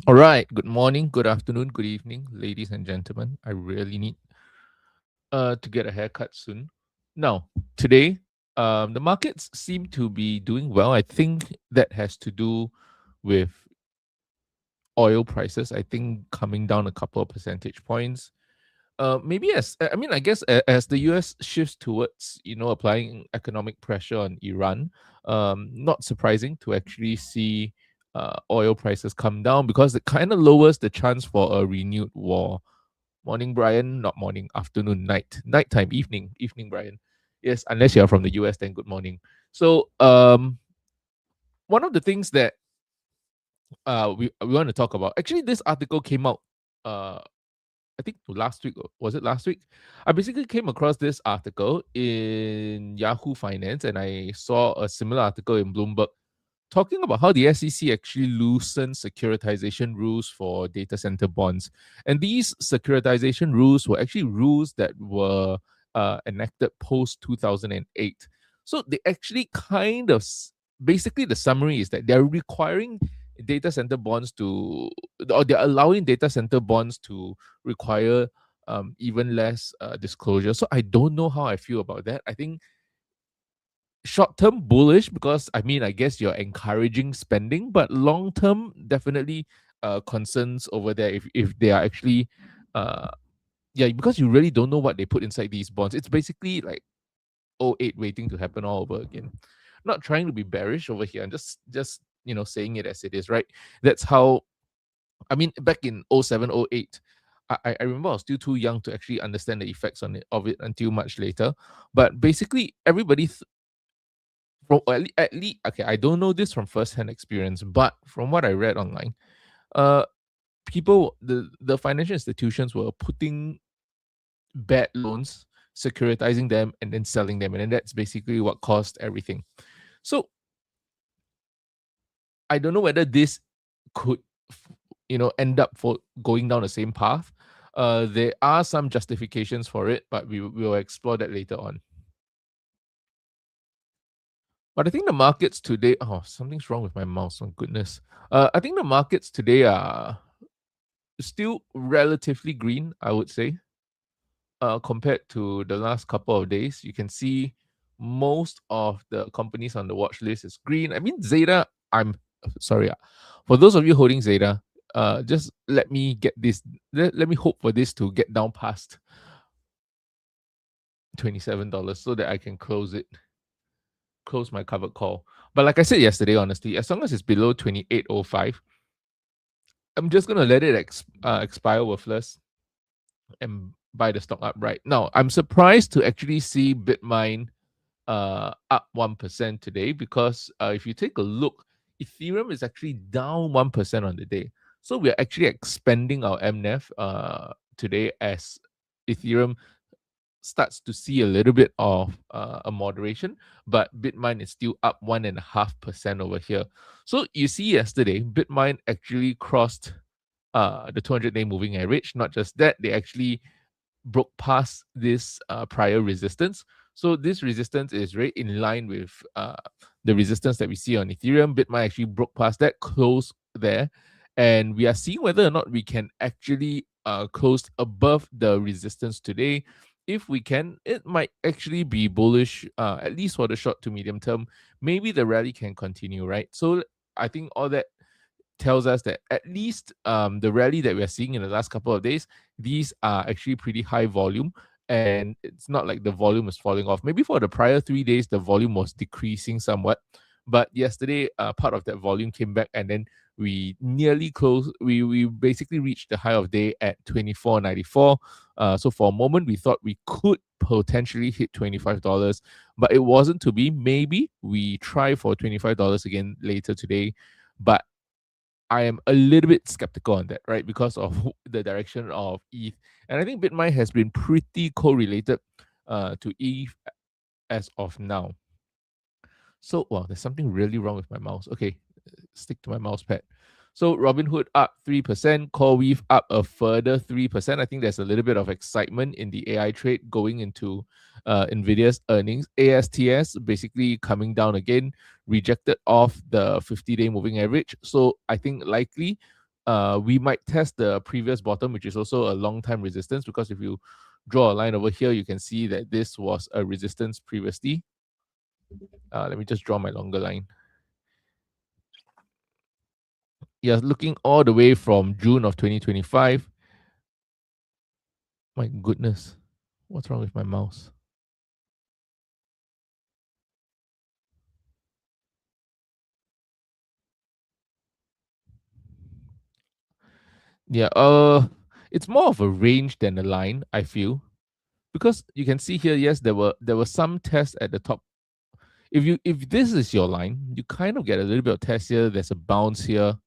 All right. Good morning, good afternoon, good evening, ladies and gentlemen. I really need to get a haircut soon. Now, today, the markets seem to be doing well. I think that has to do with oil prices. I think coming down a couple of percentage points. Maybe I guess as the U.S. shifts towards applying economic pressure on Iran, not surprising to actually see oil prices come down because it kind of lowers the chance for a renewed war. Morning, Brian. Not morning, afternoon, nighttime, evening, Brian. Yes, unless you're from the US, then good morning. So, one of the things that we want to talk about. Actually, this article came out. Uh, I think last week. Was it last week? I basically came across this article in Yahoo Finance, and I saw a similar article in Bloomberg talking about how the SEC actually loosened securitization rules for data center bonds. And these securitization rules were actually rules that were enacted post 2008. So they actually basically, the summary is that they're requiring data center bonds to, or they're allowing data center bonds to require even less disclosure. So I don't know how I feel about that. I think short term bullish because I guess you're encouraging spending, but long term definitely concerns over there if they are actually uh yeah, because you really don't know what they put inside these bonds. It's basically like '08 waiting to happen all over again. Not trying to be bearish over here. I'm just saying it as it is, right? That's how back in '07, '08, I remember I was still too young to actually understand the effects of it until much later. But basically, everybody from at least okay, I don't know this from first-hand experience, but from what I read online, uh the financial institutions were putting bad loans, securitizing them, and then selling them, and then that's basically what caused everything. So I don't know whether this could end up for going down the same path. There are some justifications for it, but we will explore that later on. But I think the markets today, oh, something's wrong with my mouse. Oh, goodness. I think the markets today are still relatively green, I would say, compared to the last couple of days. You can see most of the companies on the watch list is green. Zeta, I'm sorry. For those of you holding Zeta, just let me get this. Let me hope for this to get down past $27 so that I can close my covered call. But like I said yesterday, honestly, as long as it's below 28.05, I'm just gonna let it expire worthless and buy the stock up right now. I'm surprised to actually see Bitmine up 1% today because if you take a look, Ethereum is actually down 1% on the day. So we're actually expanding our MNEF today as Ethereum starts to see a little bit of a moderation, but Bitmine is still up 1.5% over here. So you see, yesterday, Bitmine actually crossed the 200-day moving average. Not just that, they actually broke past this prior resistance. So this resistance is right in line with the resistance that we see on Ethereum. Bitmine actually broke past that, close there, and we are seeing whether or not we can actually close above the resistance today. If we can, it might actually be bullish, at least for the short to medium term. Maybe the rally can continue, right? So I think all that tells us that at least the rally that we are seeing in the last couple of days, these are actually pretty high volume. And it's not like the volume is falling off. Maybe for the prior 3 days, the volume was decreasing somewhat. But yesterday, part of that volume came back, and then we nearly closed. We basically reached the high of day at 24.94. So for a moment, we thought we could potentially hit $25, but it wasn't to be. Maybe we try for $25 again later today, but I am a little bit skeptical on that, right? Because of the direction of ETH. And I think Bitmine has been pretty correlated to ETH as of now. So, wow, there's something really wrong with my mouse. Okay, stick to my mouse pad. So Robinhood up 3%, CoreWeave up a further 3%. I think there's a little bit of excitement in the AI trade going into Nvidia's earnings. ASTS basically coming down again, rejected off the 50-day moving average. So I think likely we might test the previous bottom, which is also a long time resistance, because if you draw a line over here, you can see that this was a resistance previously. Let me just draw my longer line. Yeah, looking all the way from June of 2025. My goodness, what's wrong with my mouse? Yeah, it's more of a range than a line, I feel, because you can see here, yes, there were some tests at the top. If this is your line, you kind of get a little bit of test here. There's a bounce here,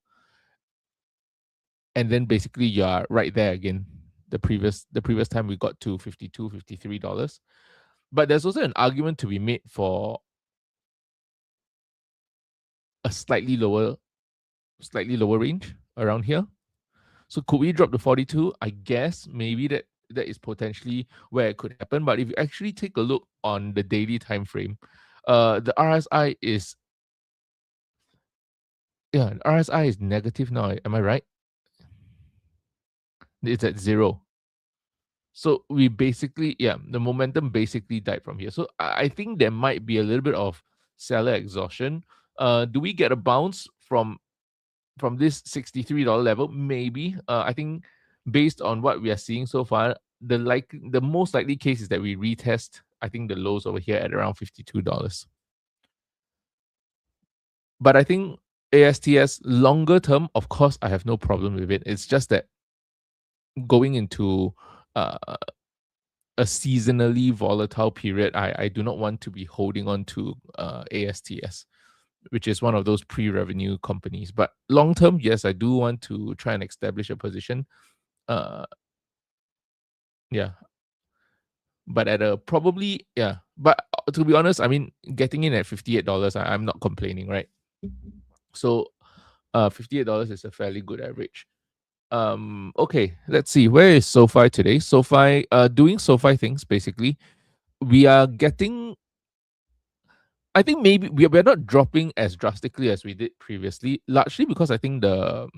and then basically you are right there again. The previous time we got to $52, $53. But there's also an argument to be made for a slightly lower range around here. So could we drop to 42? I guess maybe that is potentially where it could happen. But if you actually take a look on the daily time frame, the RSI is RSI is negative now. Am I right? It's at 0. So we basically, the momentum basically died from here. So I think there might be a little bit of seller exhaustion. Do we get a bounce from this $63 level? Maybe. I think based on what we are seeing so far, the most likely case is that we retest, I think, the lows over here at around $52. But I think ASTS longer term, of course, I have no problem with it. It's just that going into uh, a seasonally volatile period, I do not want to be holding on to ASTS, which is one of those pre-revenue companies. But long term, yes, I do want to try and establish a position. Uh, yeah, but at a probably But to be honest, I mean, getting in at $58, I'm not complaining, right? So, $58 is a fairly good average. Okay, let's see. Where is SoFi today? SoFi, doing SoFi things basically. We are getting. I think maybe we're not dropping as drastically as we did previously, largely because I think the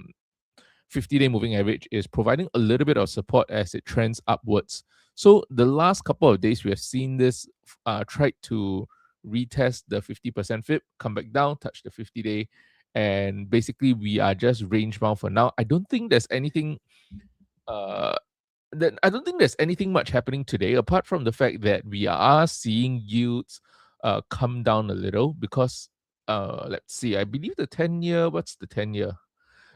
50-day moving average is providing a little bit of support as it trends upwards. So the last couple of days, we have seen this try to retest the 50% FIB, come back down, touch the 50-day, and basically we are just range bound for now. I don't think there's anything. I don't think there's anything much happening today, apart from the fact that we are seeing yields come down a little because let's see, I believe the 10-year, what's the 10-year?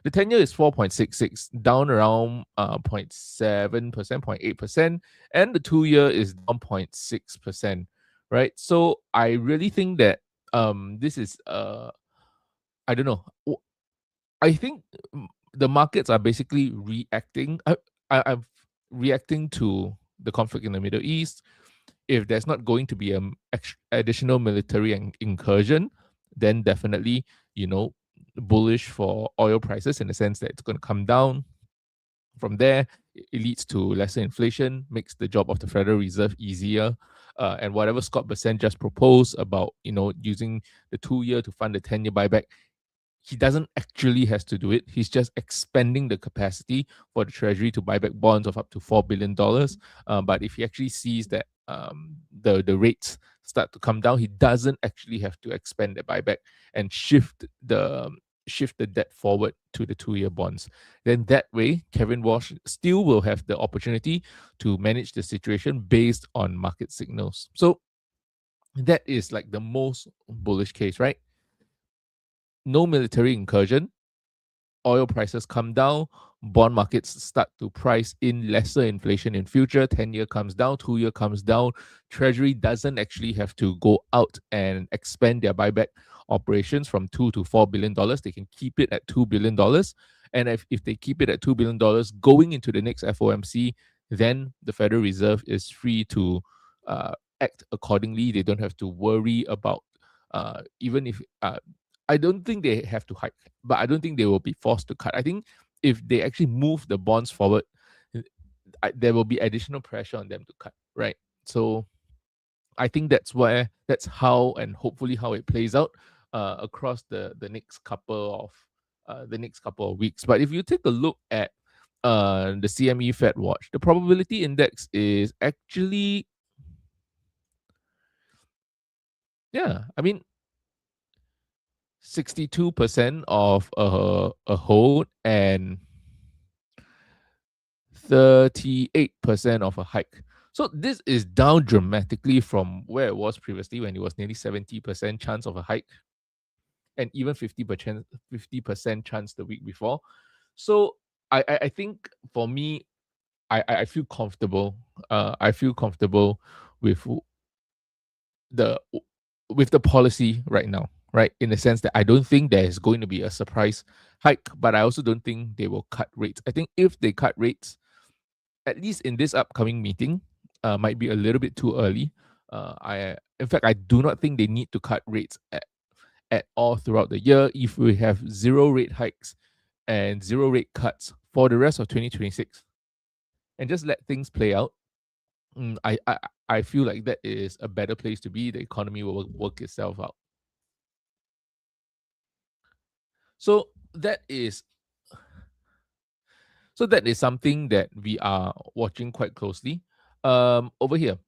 The 10-year is 4.66, down around 0.7%, 0.8%, and the 2-year is down 0.6%, right? So I really think that this is I don't know. I think the markets are basically reacting. I'm reacting to the conflict in the Middle East. If there's not going to be an additional military incursion, then definitely, bullish for oil prices in the sense that it's going to come down. From there, it leads to lesser inflation, makes the job of the Federal Reserve easier. And whatever Scott Bessent just proposed about, using the 2-year to fund the 10-year buyback, he doesn't actually has to do it. He's just expanding the capacity for the Treasury to buy back bonds of up to $4 billion. But if he actually sees that the rates start to come down, he doesn't actually have to expand the buyback and shift the debt forward to the 2-year bonds. Then that way, Kevin Walsh still will have the opportunity to manage the situation based on market signals. So that is like the most bullish case, right? No military incursion, oil prices come down, bond markets start to price in lesser inflation in future. 10-year comes down, 2-year comes down. Treasury doesn't actually have to go out and expand their buyback operations from $2 to $4 billion. They can keep it at $2 billion. And if they keep it at $2 billion going into the next FOMC, then the Federal Reserve is free to act accordingly. They don't have to worry about even if I don't think they have to hike, but I don't think they will be forced to cut. I think if they actually move the bonds forward, there will be additional pressure on them to cut, right? So I think that's how and hopefully how it plays out across the next couple of the next couple of weeks. But if you take a look at the CME Fed Watch, the probability index is actually, yeah, I mean, 62% of a hold and 38% of a hike. So this is down dramatically from where it was previously when it was nearly 70% chance of a hike and even 50% chance the week before. So I think for me, I feel comfortable. I feel comfortable with the with the policy right now, right? In the sense that I don't think there's going to be a surprise hike, but I also don't think they will cut rates. I think if they cut rates, at least in this upcoming meeting, might be a little bit too early. In fact, I do not think they need to cut rates at all throughout the year. If we have zero rate hikes and zero rate cuts for the rest of 2026, and just let things play out, I feel like that is a better place to be. The economy will work itself out. So that is something that we are watching quite closely. Over here,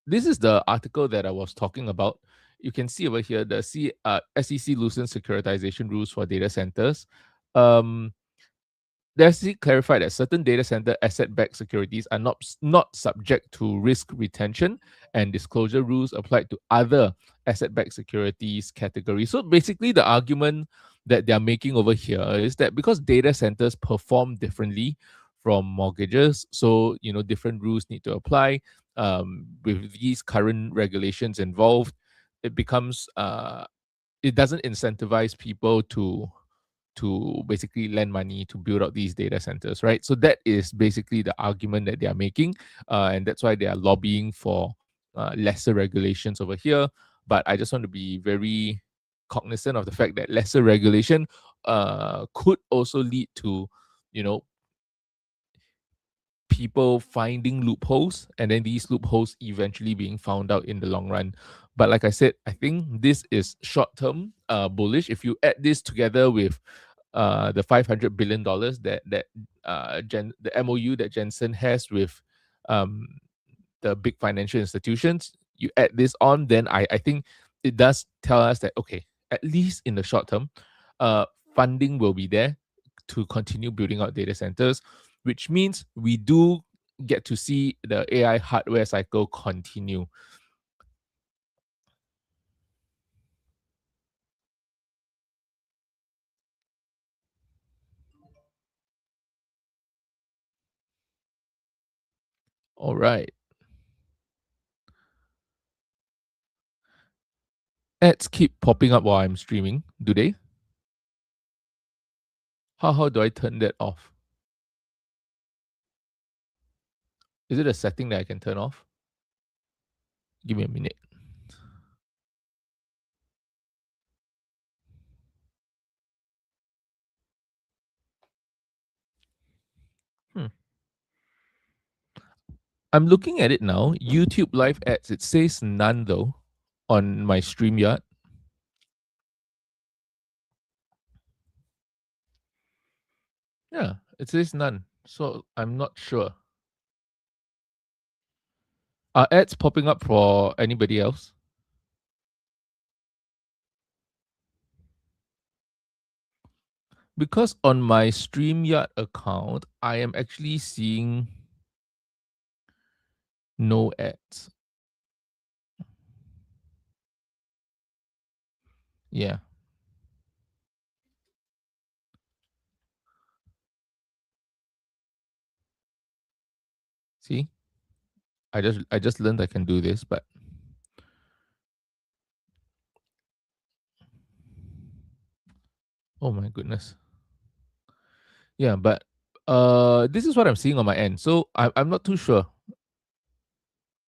this is the article that I was talking about. You can see over here the SEC loosens securitization rules for data centers. The SEC clarified that certain data center asset-backed securities are not subject to risk retention, and disclosure rules applied to other asset-backed securities categories. So basically, the argument that they're making over here is that because data centers perform differently from mortgages, so different rules need to apply. With these current regulations involved, it becomes it doesn't incentivize people to basically lend money to build out these data centers, right? So that is basically the argument that they are making, and that's why they are lobbying for lesser regulations over here. But I just want to be very cognizant of the fact that lesser regulation could also lead to, people finding loopholes, and then these loopholes eventually being found out in the long run. But like I said, I think this is short-term bullish. If you add this together with the $500 billion the MOU that Jensen has with the big financial institutions, you add this on, then I think it does tell us that, okay, at least in the short term, funding will be there to continue building out data centers, which means we do get to see the AI hardware cycle continue. All right. Ads keep popping up while I'm streaming, do they? How do I turn that off? Is it a setting that I can turn off? Give me a minute. I'm looking at it now. YouTube live ads. It says none though on my StreamYard. Yeah, it says none. So I'm not sure. Are ads popping up for anybody else? Because on my StreamYard account, I am actually seeing no ads. Yeah. See? I just learned I can do this, but oh my goodness. Yeah, but this is what I'm seeing on my end. So I'm not too sure.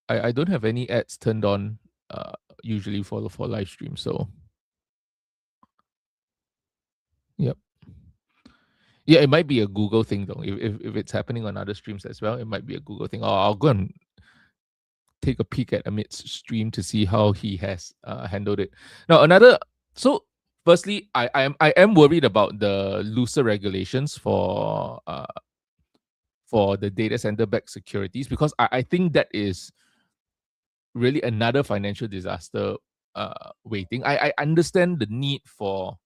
I don't have any ads turned on usually for live stream. So yep. Yeah, it might be a Google thing though. If it's happening on other streams as well, it might be a Google thing. I'll go and take a peek at Amit's stream to see how he has handled it. Now, so firstly, I am worried about the looser regulations for the data center backed securities, because I think that is really another financial disaster waiting. I understand the need for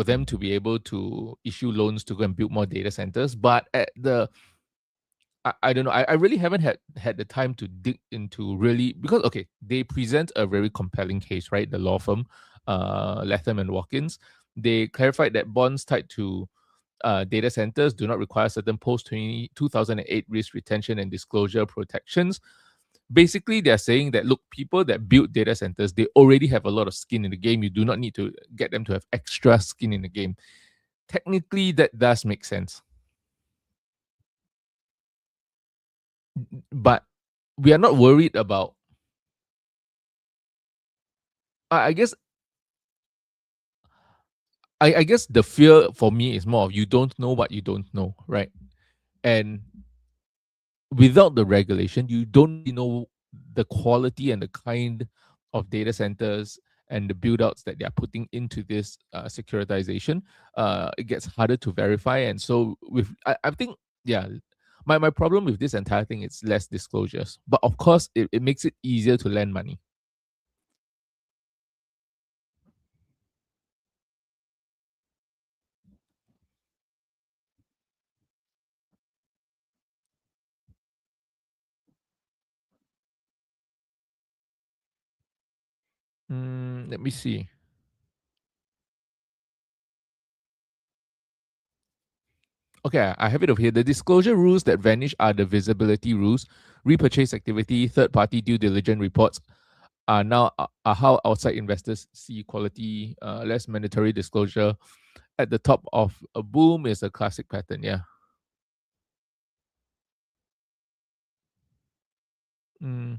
them to be able to issue loans to go and build more data centers, but at the I don't know. I really haven't had the time to dig into really, because okay, they present a very compelling case, right? The law firm, Latham and Watkins, they clarified that bonds tied to data centers do not require certain post 2008 risk retention and disclosure protections. Basically, they're saying that look, people that build data centers, they already have a lot of skin in the game. You do not need to get them to have extra skin in the game. Technically, that does make sense, but we are not worried about. I guess I guess the fear for me is more of you don't know what you don't know, right? And without the regulation, you don't really know the quality and the kind of data centers and the build outs that they are putting into this securitization. It gets harder to verify. And so I think, yeah, my problem with this entire thing is less disclosures. But of course, it makes it easier to lend money. Let me see. Okay, I have it over here. The disclosure rules that vanish are the visibility rules, repurchase activity, third party due diligence reports are now are how outside investors see quality, less mandatory disclosure. At the top of a boom is a classic pattern. Yeah. Mm.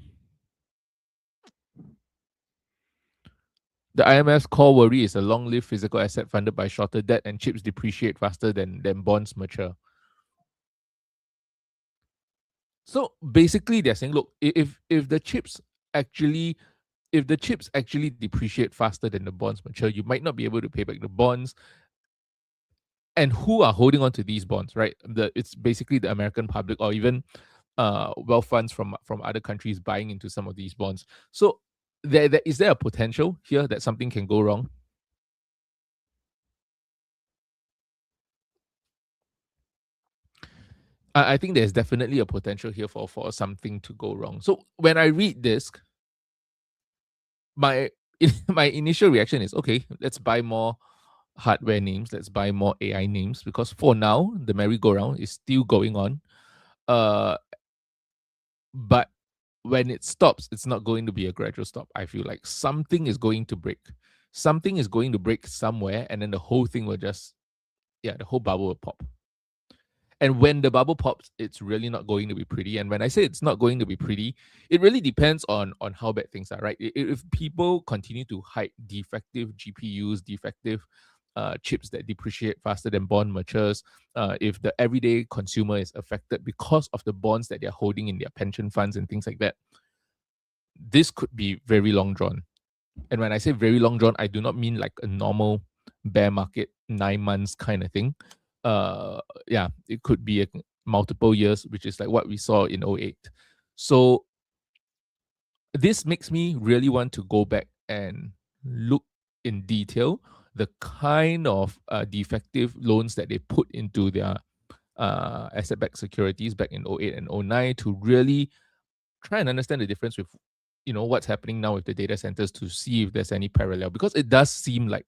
The IMF's core worry is a long-lived physical asset funded by shorter debt, and chips depreciate faster than bonds mature. So basically, they're saying, look, if the chips actually if the chips actually depreciate faster than the bonds mature, you might not be able to pay back the bonds. And who are holding on to these bonds, right? It's basically the American public, or even wealth funds from other countries buying into some of these bonds. So is there a potential here that something can go wrong? I think there's definitely a potential here for something to go wrong. So when I read this, my my initial reaction is okay, let's buy more hardware names, let's buy more AI names, because for now the merry-go-round is still going on. But when it stops, it's not going to be a gradual stop. I feel like something is going to break. Something is going to break somewhere, and then the whole thing will just, yeah, the whole bubble will pop. And when the bubble pops, it's really not going to be pretty. And when I say it's not going to be pretty, it really depends on how bad things are, right? If people continue to hide defective GPUs, defective chips that depreciate faster than bond matures, if the everyday consumer is affected because of the bonds that they're holding in their pension funds and things like that, this could be very long drawn. And when I say very long drawn, I do not mean like a normal bear market 9 months kind of thing. Yeah, it could be multiple years, which is like what we saw in '08. So this makes me really want to go back and look in detail the kind of defective loans that they put into their asset-backed securities back in '08 and '09 to really try and understand the difference with what's happening now with the data centers, to see if there's any parallel, because it does seem like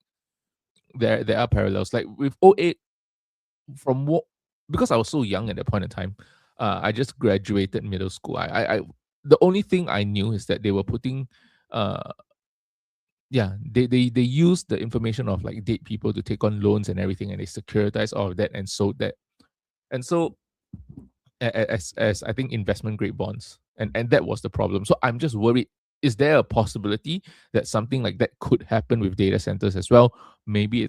there are parallels, like with '08. From what, because I was so young at that point in time, I just graduated middle school. I the only thing I knew is that they were putting uh yeah, they used the information of like dead people to take on loans and everything, and they securitized all of that and sold that. And so as I think investment grade bonds, and that was the problem. So I'm just worried, is there a possibility that something like that could happen with data centers as well? Maybe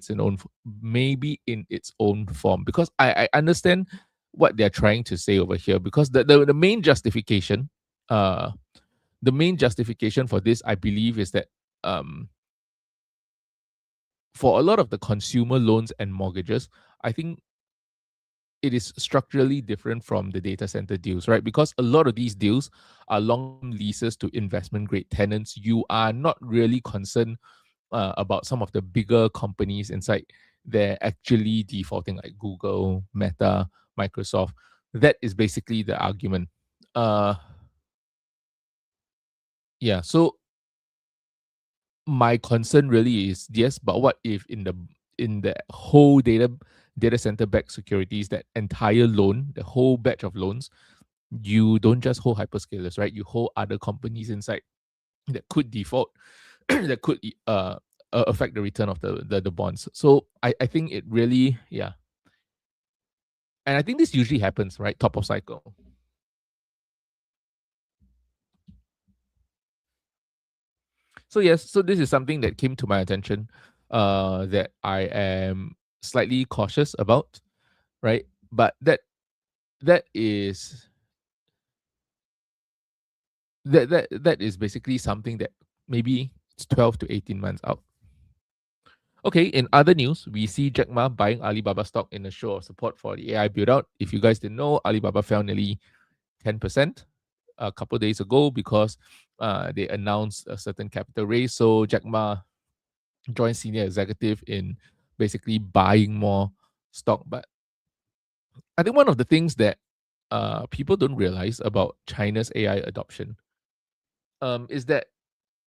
in its own form, because I understand what they're trying to say over here, because the main justification, uh the main justification for this, I believe, is that um for a lot of the consumer loans and mortgages, I think it is structurally different from the data center deals, right? Because a lot of these deals are long leases to investment grade tenants. You are not really concerned about some of the bigger companies inside. They're actually defaulting, like Google, Meta, Microsoft. That is basically the argument. Uh, yeah. So my concern really is, yes, but what if in the whole data center backed securities, that entire loan, the whole batch of loans, you don't just hold hyperscalers, right? You hold other companies inside that could default, that could affect the return of the bonds. So I think it really, yeah. And I think this usually happens, right? Top of cycle. So yes, so this is something that came to my attention, that I am slightly cautious about, right? But that is that is basically something that maybe it's 12 to 18 months out. Okay, in other news, we see Jack Ma buying Alibaba stock in a show of support for the AI build out. If you guys didn't know, Alibaba fell nearly 10% a couple of days ago because they announced a certain capital raise. So Jack Ma joined senior executive in basically buying more stock. But I think one of the things that people don't realize about China's AI adoption, is that,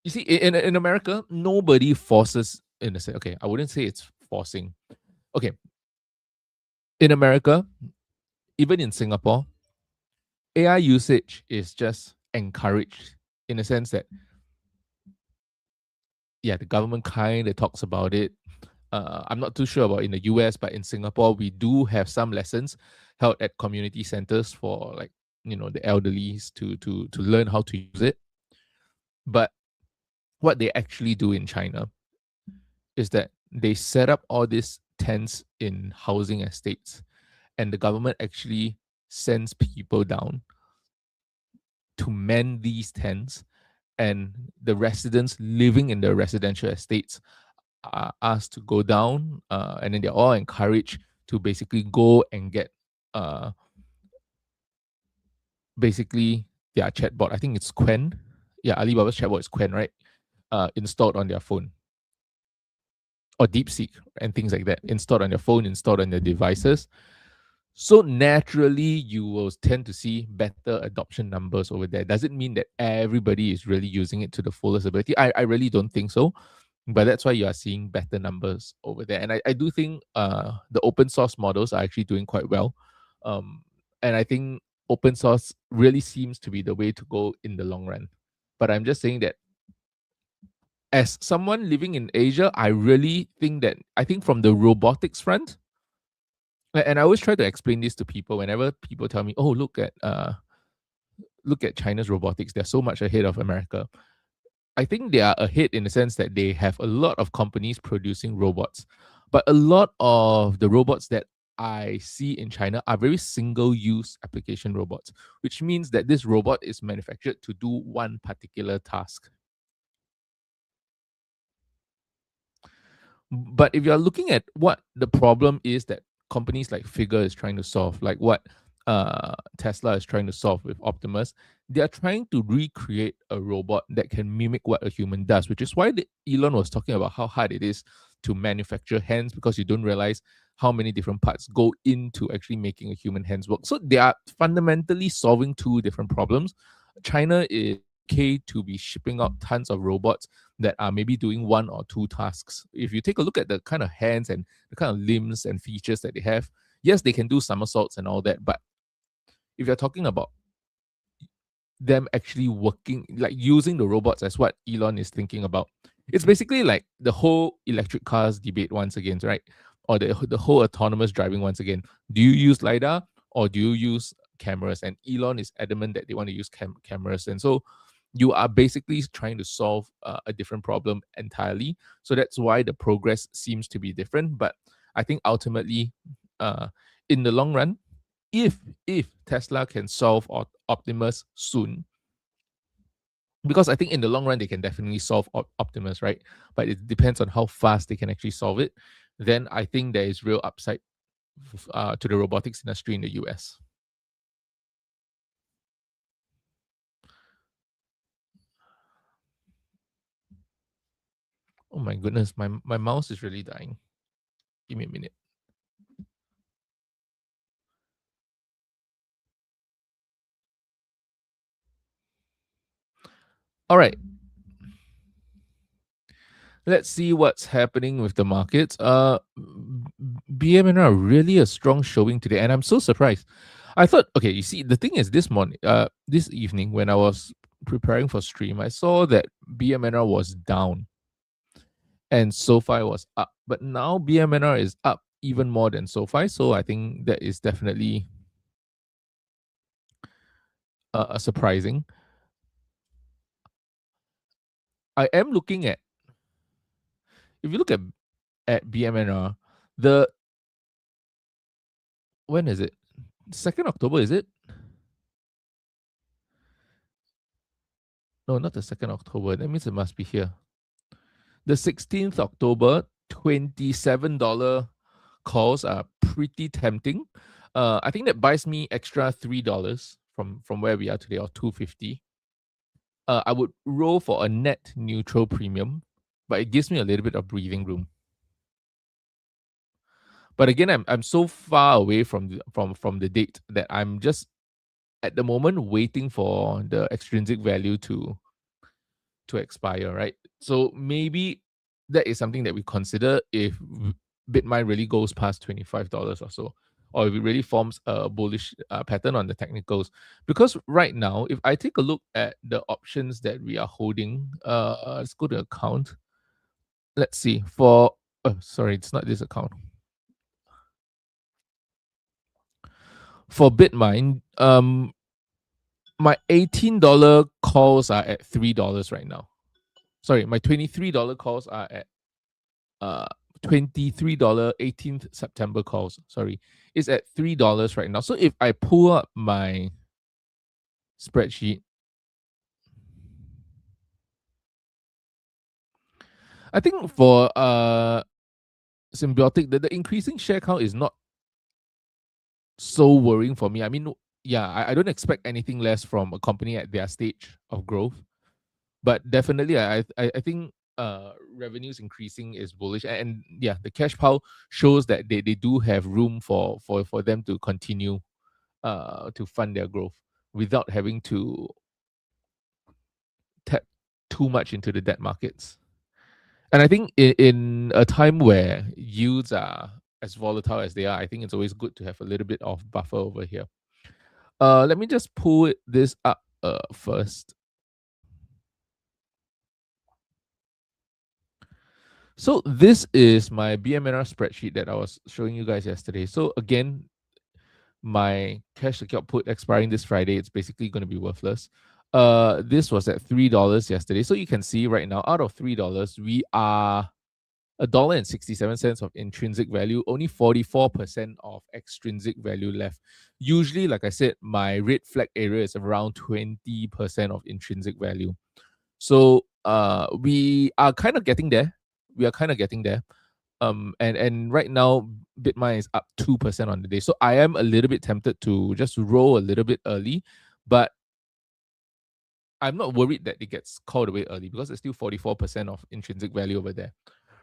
you see, in America, nobody forces, in a sense. Okay, I wouldn't say it's forcing. Okay, in America, even in Singapore, AI usage is just encouraged, in a sense that, yeah, the government kind of talks about it. I'm not too sure about in the US, but in Singapore, we do have some lessons held at community centers for, like, the elderlies to learn how to use it. But what they actually do in China is that they set up all these tents in housing estates, and the government actually sends people down to man these tents, and the residents living in the residential estates are asked to go down, and then they're all encouraged to basically go and get uh, basically their chatbot. I think it's Quen. Yeah, Alibaba's chatbot is Quen, right? Installed on their phone, or DeepSeek and things like that, installed on your phone, installed on your devices. So naturally, you will tend to see better adoption numbers over there. Does it mean that everybody is really using it to the fullest ability? I really don't think so. But that's why you are seeing better numbers over there. And I do think the open source models are actually doing quite well. And I think open source really seems to be the way to go in the long run. But I'm just saying that, as someone living in Asia, I really think that, I think from the robotics front, and I always try to explain this to people whenever people tell me, "Oh, look at China's robotics; they're so much ahead of America." I think they are ahead in the sense that they have a lot of companies producing robots, but a lot of the robots that I see in China are very single-use application robots, which means that this robot is manufactured to do one particular task. But if you're looking at what the problem is that companies like Figure is trying to solve, like what Tesla is trying to solve with Optimus, they are trying to recreate a robot that can mimic what a human does, which is why Elon was talking about how hard it is to manufacture hands, because you don't realize how many different parts go into actually making a human hands work. So they are fundamentally solving two different problems. China is okay to be shipping out tons of robots that are maybe doing one or two tasks. If you take a look at the kind of hands and the kind of limbs and features that they have, yes, they can do somersaults and all that, but if you're talking about them actually working, like using the robots as what Elon is thinking about, it's basically like the whole electric cars debate once again, right? Or the whole autonomous driving once again. Do you use LiDAR or do you use cameras? And Elon is adamant that they want to use cameras. And so you are basically trying to solve a different problem entirely. So that's why the progress seems to be different. But I think ultimately, in the long run, if Tesla can solve Optimus soon, because I think in the long run they can definitely solve Optimus, right? But it depends on how fast they can actually solve it. Then I think there is real upside to the robotics industry in the US. Oh my goodness, my mouse is really dying. Give me a minute. All right. Let's see what's happening with the markets. BMNR really a strong showing today, and I'm so surprised. I thought, okay, you see, the thing is, this evening when I was preparing for stream, I saw that BMNR was down and SoFi was up, but now BMNR is up even more than SoFi. So I think that is definitely surprising. I am looking at, if you look at BMNR, the when is it? 2nd October, is it? No, not the 2nd October. That means it must be here. The 16th October, $27 calls are pretty tempting. I think that buys me extra $3 from where we are today, or 250. I would roll for a net neutral premium, but it gives me a little bit of breathing room. But again, I'm so far away from the date that I'm just at the moment waiting for the extrinsic value to expire, right? So maybe that is something that we consider if Bitmine really goes past $25 or so, or if it really forms a bullish pattern on the technicals. Because right now, if I take a look at the options that we are holding, let's go to account. Let's see. Sorry, it's not this account. For Bitmine, my $18 calls are at $3 right now. Sorry, my $23 calls are at $23 18th September calls. Sorry, is at $3 right now. So if I pull up my spreadsheet, I think for Symbiotic, the increasing share count is not so worrying for me. I mean, yeah, I don't expect anything less from a company at their stage of growth, but definitely, I think revenues increasing is bullish, and yeah, the cash pile shows that they do have room for them to continue to fund their growth without having to tap too much into the debt markets. And I think in a time where yields are as volatile as they are, I think it's always good to have a little bit of buffer over here. Let me just pull this up first. So this is my BMNR spreadsheet that I was showing you guys yesterday. So again, my cash secured put expiring this Friday, it's basically going to be worthless. This was at $3 yesterday. So you can see right now, out of $3, we are $1.67 of intrinsic value, only 44% of extrinsic value left. Usually, like I said, my red flag area is around 20% of intrinsic value. So we are kind of getting there. We are kind of getting there. And right now Bitmine is up 2% on the day. So I am a little bit tempted to just roll a little bit early, but I'm not worried that it gets called away early because there's still 44% of intrinsic value over there.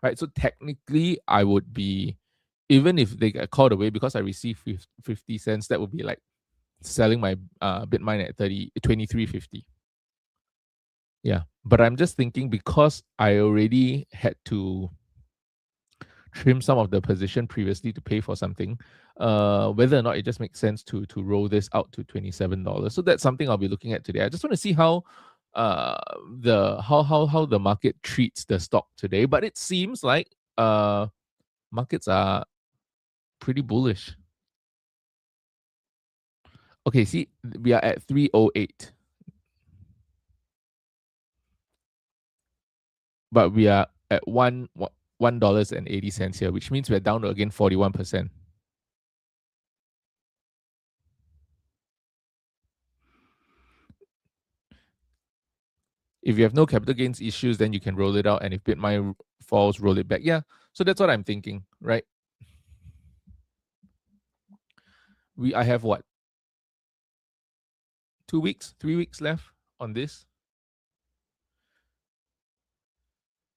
Right. So technically I would be, even if they get called away because I receive 50 cents, that would be like selling my Bitmine at 23.50. Yeah. But I'm just thinking, because I already had to trim some of the position previously to pay for something, whether or not it just makes sense to roll this out to $27. So that's something I'll be looking at today. I just want to see how how the market treats the stock today. But it seems like markets are pretty bullish. Okay, see, we are at 308. But we are at $1.80 here, which means we're down to again 41%. If you have no capital gains issues, then you can roll it out. And if BitMine falls, roll it back. Yeah. So that's what I'm thinking, right? I have what? 2 weeks, 3 weeks left on this.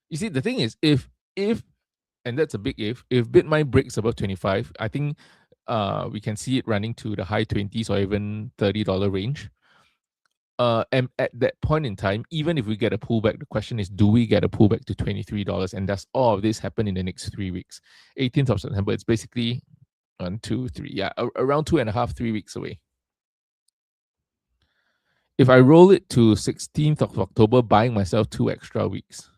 You see, the thing is, if and that's a big if BitMine breaks above 25, I think we can see it running to the high 20s or even $30 range. And at that point in time, even if we get a pullback, the question is, do we get a pullback to $23? And does all of this happen in the next 3 weeks? 18th of September, it's basically 1, 2, 3, yeah, around 2.5, 3 weeks away. If I roll it to 16th of October, buying myself 2 extra weeks.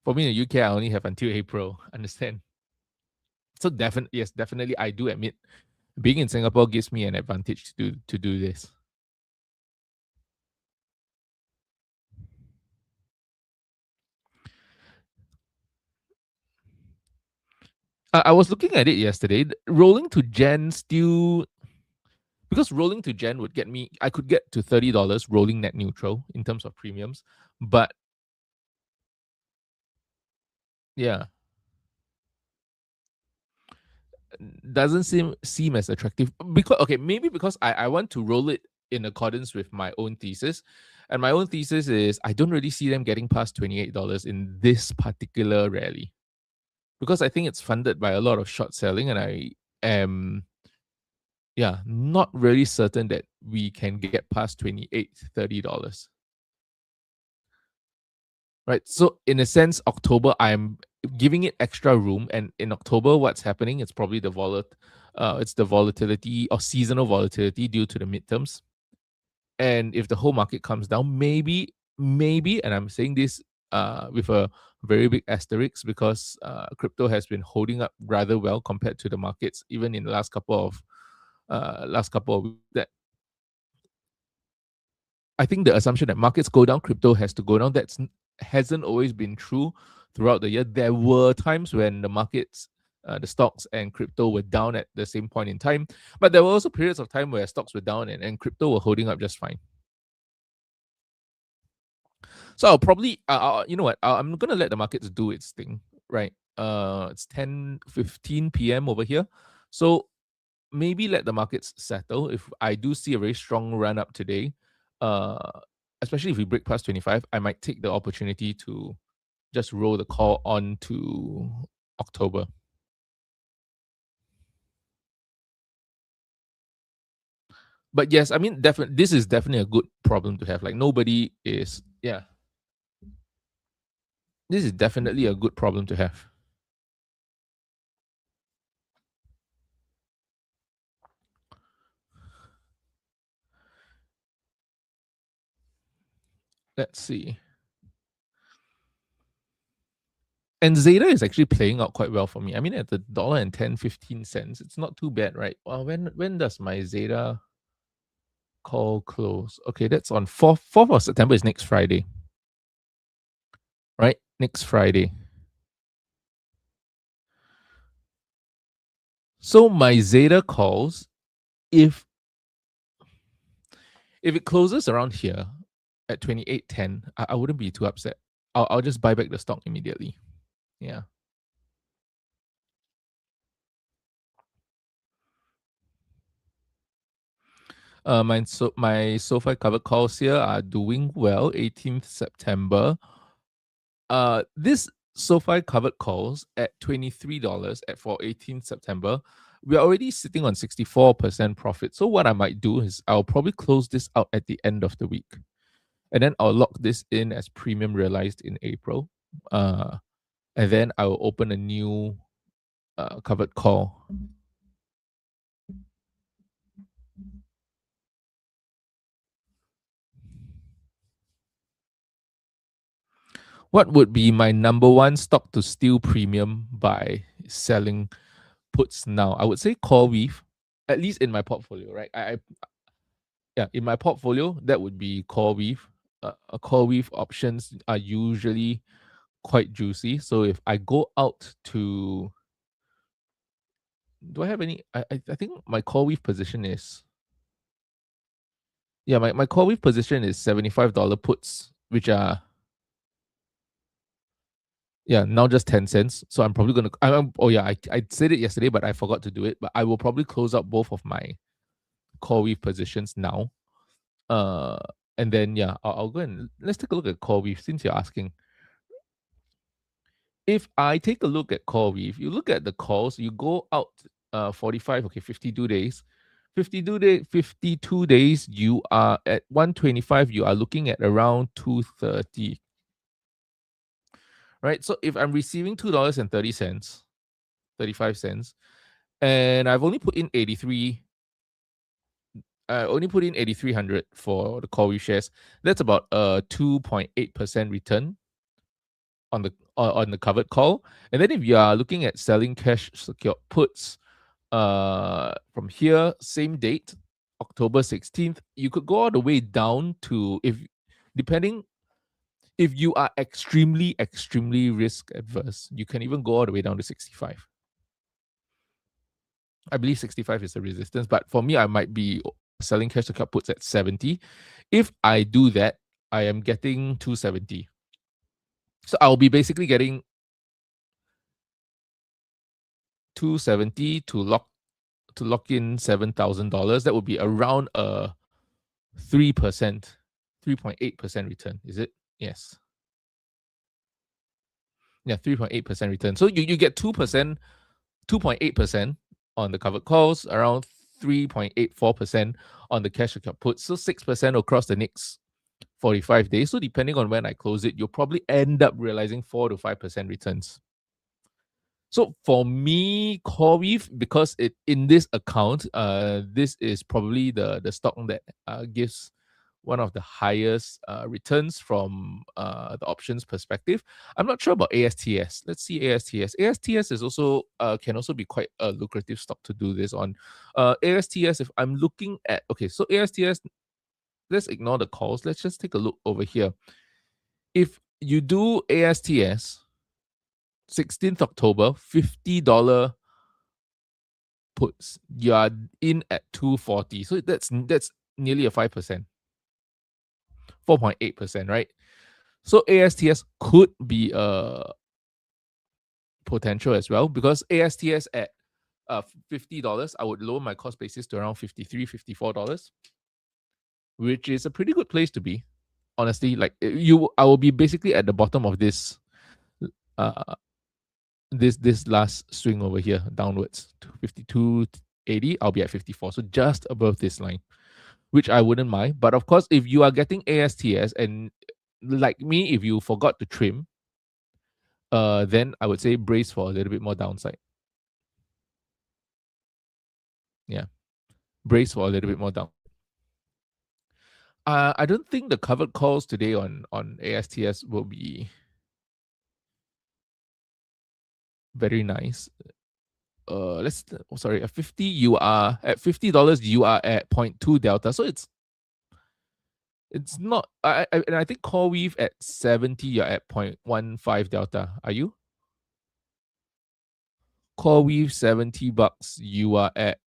For me in the UK, I only have until April. Understand? So definitely, I do admit being in Singapore gives me an advantage to do this. I was looking at it yesterday. Rolling to Jan still, because rolling to Jan would get me, I could get to $30 rolling net neutral in terms of premiums, but yeah, doesn't seem as attractive because maybe because I want to roll it in accordance with my own thesis. And my own thesis is I don't really see them getting past $28 in this particular rally, because I think it's funded by a lot of short selling, and I am not really certain that we can get past $28, $30. Right. So in a sense, October, I'm giving it extra room. And in October, what's happening? It's probably it's the volatility or seasonal volatility due to the midterms. And if the whole market comes down, maybe, and I'm saying this with a very big asterisk, because crypto has been holding up rather well compared to the markets, even in the last couple of weeks, that I think the assumption that markets go down, crypto has to go down. Hasn't always been true throughout the year. There were times when the markets, the stocks and crypto were down at the same point in time, but there were also periods of time where stocks were down and crypto were holding up just fine. So I'll probably, you know what? I'm gonna let the markets do its thing, right? It's 10:15 p.m. over here, so maybe let the markets settle. If I do see a very strong run up today, uh, especially if we break past 25, I might take the opportunity to just roll the call on to October. But yes, I mean, definitely, this is definitely a good problem to have. Like nobody is, yeah, this is definitely a good problem to have. Let's see. And Zeta is actually playing out quite well for me. I mean, at the $1.10, 15 cents, it's not too bad, right? Well, when does my Zeta call close? Okay, that's on 4th of September is next Friday. Right? Next Friday. So my Zeta calls, if it closes around here at 28.10, I wouldn't be too upset. I'll just buy back the stock immediately. Yeah. My SoFi covered calls here are doing well. 18th September. This SoFi covered calls at $23 for 18th September. We're already sitting on 64% profit. So what I might do is I'll probably close this out at the end of the week. And then I'll lock this in as premium realized in April. And then I will open a new covered call. What would be my number one stock to steal premium by selling puts now? I would say CoreWeave, at least in my portfolio, right? Yeah, in my portfolio, that would be CoreWeave. CoreWeave options are usually quite juicy. So if I go out to, do I have any? I think my CoreWeave position is Yeah, my CoreWeave position is $75 puts, which are now just 10 cents. So I'm probably gonna I said it yesterday, but I forgot to do it. But I will probably close out both of my CoreWeave positions now. Uh and then I'll go and let's take a look at CoreWeave since you're asking. If I take a look at CoreWeave, you look at the calls, you go out 45, 52 days. 52 days, you are at 125, you are looking at around 230. Right? So if I'm receiving $2.30, 35 cents, and I've only put in 83, I only put in 8,300 for the CoreWeave shares. That's about a 2.8% return on the covered call. And then if you are looking at selling cash secured puts, from here, same date, October 16th, you could go all the way down to, if you are extremely, extremely risk adverse, you can even go all the way down to 65. I believe 65 is the resistance, but for me, I might be selling cash secured puts at 70. If I do that, I am getting 270. So I'll be basically getting 270 to lock in $7,000. That would be around a 3%, 3.8% return. Is it? Yes. Yeah, 3.8% return. So you get 2%, 2.8% on the covered calls, around 3.84% on the cash account puts. So 6% across the next 45 days. So depending on when I close it, you'll probably end up realizing 4 to 5% returns. So for me, CoreWeave, because it in this account, this is probably the stock that gives one of the highest returns from the options perspective. I'm not sure about ASTS. Let's see ASTS. ASTS is also can also be quite a lucrative stock to do this on. ASTS, if I'm looking at so ASTS, let's ignore the calls. Let's just take a look over here. If you do ASTS, 16th October, $50 puts, you are in at 240. So that's nearly a 5%, 4.8%, right? So ASTS could be a potential as well, because ASTS at $50, I would lower my cost basis to around $53, $54, which is a pretty good place to be. Honestly, like I will be basically at the bottom of this uh this last swing over here downwards to 52.80. I'll be at 54, so just above this line, which I wouldn't mind. But of course, if you are getting ASTS and like me, if you forgot to trim, then I would say brace for a little bit more downside. Yeah, brace for a little bit more down. I don't think the covered calls today on ASTS will be very nice. At 50, you are at $50, you are at 0.2 delta. So it's not, and I think CoreWeave at 70, you're at 0.15 delta. Are you? CoreWeave $70, you are at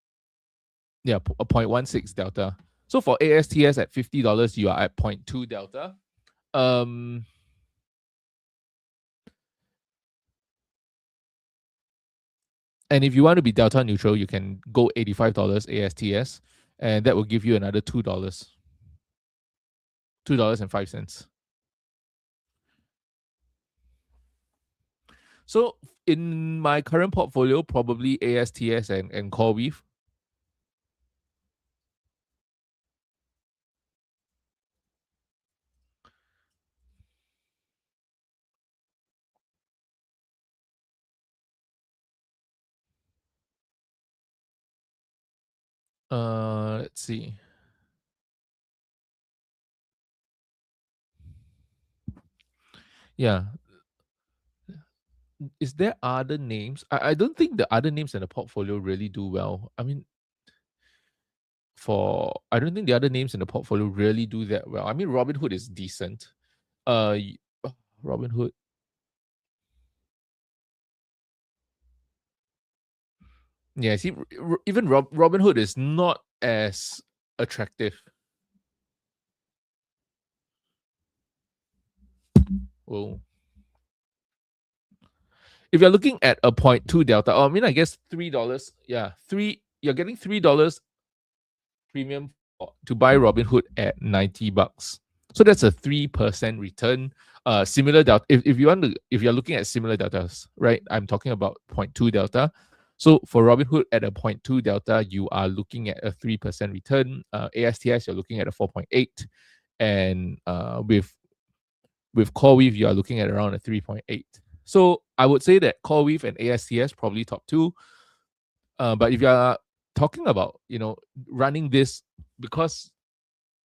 a 0.16 delta. So for ASTS at $50, you are at 0.2 delta. And if you want to be delta neutral, you can go $85 ASTS, and that will give you another $2. $2.05. So in my current portfolio, probably ASTS and CoreWeave. Let's see. Yeah. Is there other names? I don't think the other names in the portfolio really do well. I mean, I don't think the other names in the portfolio really do that well. I mean, Robinhood is decent. Robinhood. Yeah, see, even Robinhood is not as attractive. will. If you're looking at a 0.2 delta, I mean, I guess $3. Yeah, you're getting $3 premium to buy Robinhood at $90. So that's a 3% return. Similar delta. If you're looking at similar deltas, right? I'm talking about 0.2 delta. So for Robinhood at a 0.2 delta, you are looking at a 3% return. ASTS, you're looking at a 4.8, and with CoreWeave, you are looking at around a 3.8. So I would say that CoreWeave and ASTS probably top two. But if you are talking about running this, because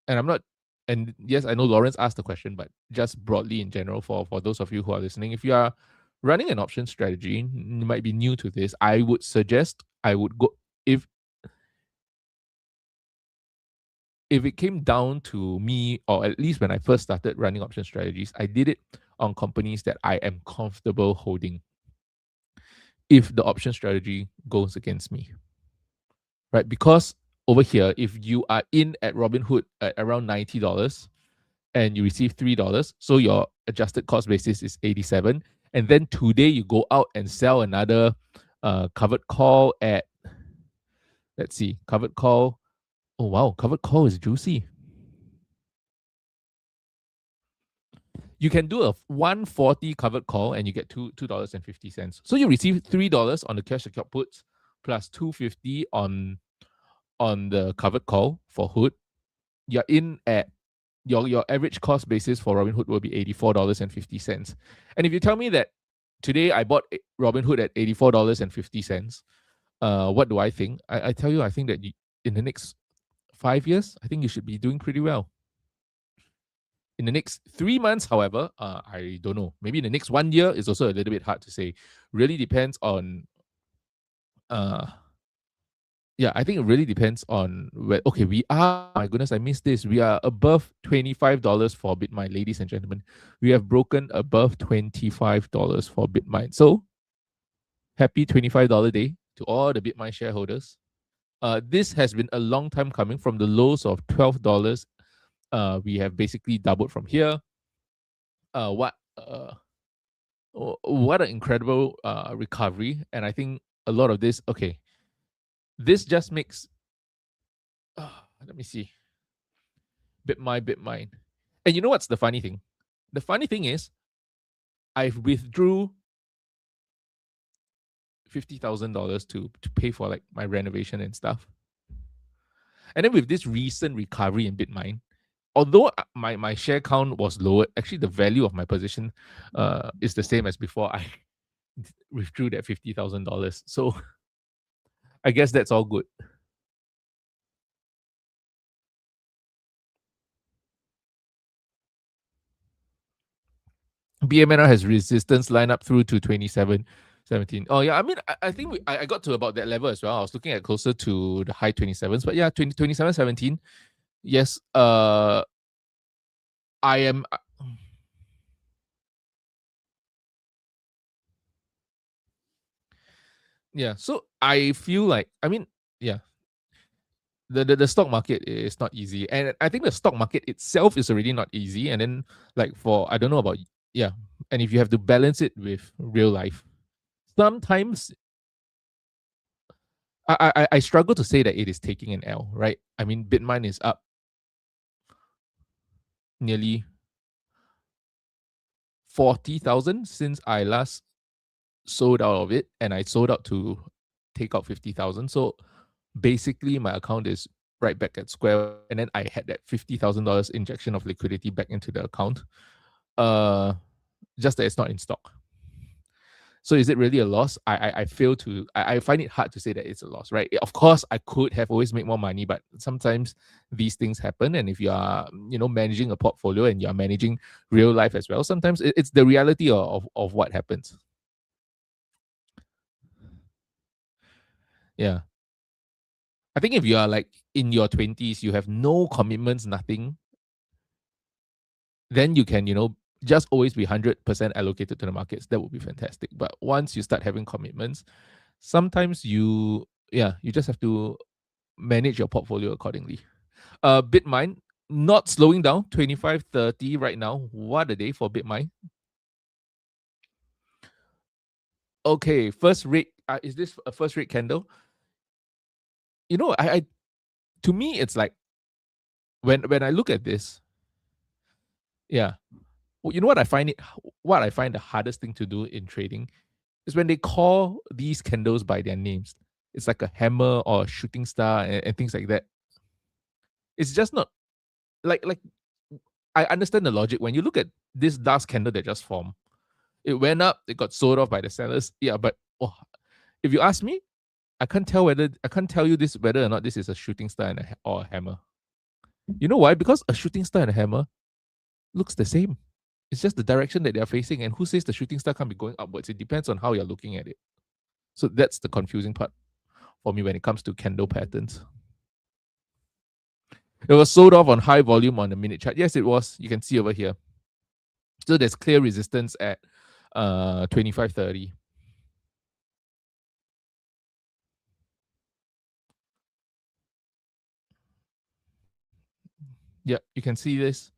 and I'm not and yes, I know Lawrence asked the question, but just broadly in general for those of you who are listening, if you are running an option strategy, you might be new to this, I would suggest I would go if it came down to me, or at least when I first started running option strategies, I did it on companies that I am comfortable holding if the option strategy goes against me, right? Because over here, if you are in at Robinhood at around $90 and you receive $3, so your adjusted cost basis is 87, and then today you go out and sell another covered call at, let's see, covered call. Oh wow, covered call is juicy. You can do a 140 covered call and you get $2.50. So you receive $3 on the cash secured puts plus $2.50 on the covered call for Hood. You're in at your average cost basis for Robinhood will be $84.50. And if you tell me that today I bought Robinhood at $84.50, what do I think? I tell you, I think that in the next 5 years, I think you should be doing pretty well. In the next 3 months, however, I don't know. Maybe in the next 1 year is also a little bit hard to say. Really depends on. Yeah, I think it really depends on where. Okay, we are. My goodness, I missed this. We are above $25 for Bitmine, ladies and gentlemen. We have broken above $25 for Bitmine. So happy $25 day to all the Bitmine shareholders. This has been a long time coming from the lows of $12. We have basically doubled from here. What an incredible recovery. And I think a lot of this, okay, this just makes, let me see, Bitmine. And you know what's the funny thing? The funny thing is, I've withdrew $50,000 to pay for like my renovation and stuff. And then with this recent recovery in Bitmine, although my share count was lowered, actually the value of my position is the same as before I withdrew that $50,000. So I guess that's all good. BMNR has resistance line up through to 27.17. Oh yeah, I mean, I think I got to about that level as well. I was looking at closer to the high 27s, but yeah, 27.17. Yes, I am. Yeah, so I feel like, I mean, yeah, the stock market is not easy, and I think the stock market itself is already not easy. And then like for, I don't know about, yeah, and if you have to balance it with real life, sometimes I struggle to say that it is taking an L, right? I mean, Bitmine is up nearly 40,000 since I last sold out of it, and I sold out to take out 50,000. So basically, my account is right back at square, and then I had that $50,000 injection of liquidity back into the account. Just that it's not in stock. So is it really a loss? I find it hard to say that it's a loss, right? Of course, I could have always made more money, but sometimes these things happen. And if you are, managing a portfolio and you are managing real life as well, sometimes it's the reality of what happens. Yeah. I think if you are like in your 20s, you have no commitments, nothing, then you can, just always be 100% allocated to the markets. That would be fantastic. But once you start having commitments, sometimes you just have to manage your portfolio accordingly. Bitmine not slowing down, 25.30 right now. What a day for Bitmine. Okay, first rate. Is this a first rate candle? You know, I to me it's like when I look at this, yeah. You know what I find the hardest thing to do in trading is when they call these candles by their names. It's like a hammer or a shooting star and things like that. It's just not like I understand the logic. When you look at this last candle that just formed, it went up, it got sold off by the sellers. Yeah, but if you ask me, I can't tell you this whether or not this is a shooting star or a hammer. You know why? Because a shooting star and a hammer looks the same. It's just the direction that they're facing. And who says the shooting star can't be going upwards? It depends on how you're looking at it. So that's the confusing part for me when it comes to candle patterns. It was sold off on high volume on the minute chart. Yes, it was. You can see over here. So there's clear resistance at 25.30. Yeah, you can see this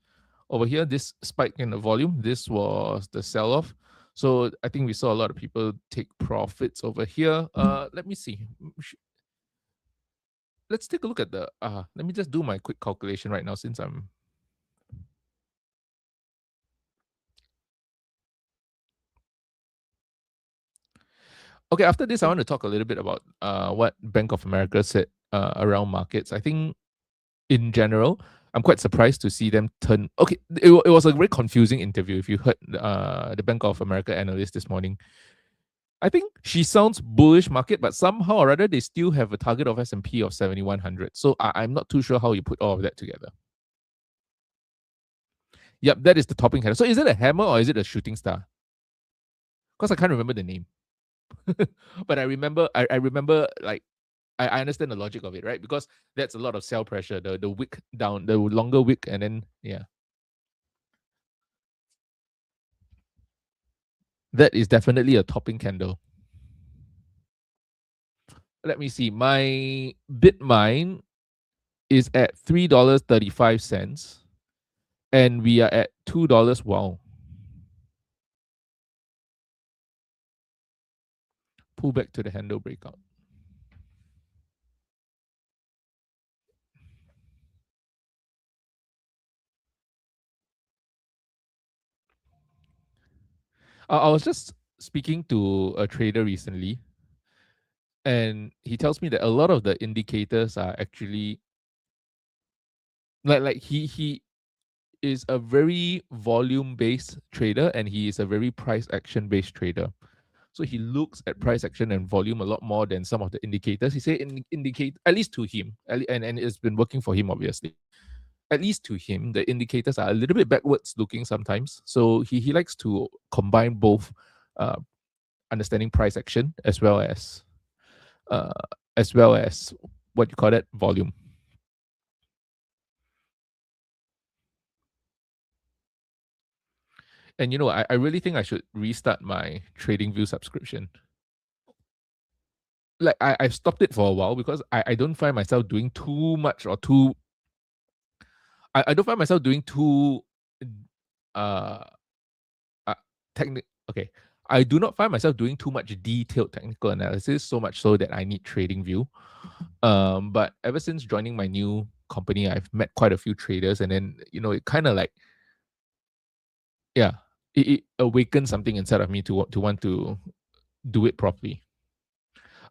over here. This spike in the volume. This was the sell-off. So I think we saw a lot of people take profits over here. Let me see. Let's take a look at the. Let me just do my quick calculation right now since I'm. Okay, after this, I want to talk a little bit about what Bank of America said around markets. I think in general, I'm quite surprised to see them turn. Okay, it was a very confusing interview. If you heard the Bank of America analyst this morning, I think she sounds bullish market, but somehow or other they still have a target of S&P of 7,100. So I'm not too sure how you put all of that together. Yep, that is the topping header. So is it a hammer or is it a shooting star? Because I can't remember the name, but I remember like I understand the logic of it, right? Because that's a lot of sell pressure. The wick down, the longer wick, and then yeah, that is definitely a topping candle. Let me see. My Bitmine is at $3.35, and we are at $2. Wow. Pull back to the handle breakout. I was just speaking to a trader recently, and he tells me that a lot of the indicators are actually like he is a very volume based trader and he is a very price action based trader. So he looks at price action and volume a lot more than some of the indicators. He say indicate, at least to him, and it's been working for him obviously. At least to him, the indicators are a little bit backwards looking sometimes. So he likes to combine both uh, understanding price action uh, as well as what you call that volume. And you know, I really think I should restart my TradingView subscription. Like I've stopped it for a while because I don't find myself doing too much or too I don't find myself doing too uh, okay. I do not find myself doing too much detailed technical analysis, so much so that I need TradingView. But ever since joining my new company, I've met quite a few traders, and then you know, it kind of like, yeah, it awakens something inside of me to want to do it properly.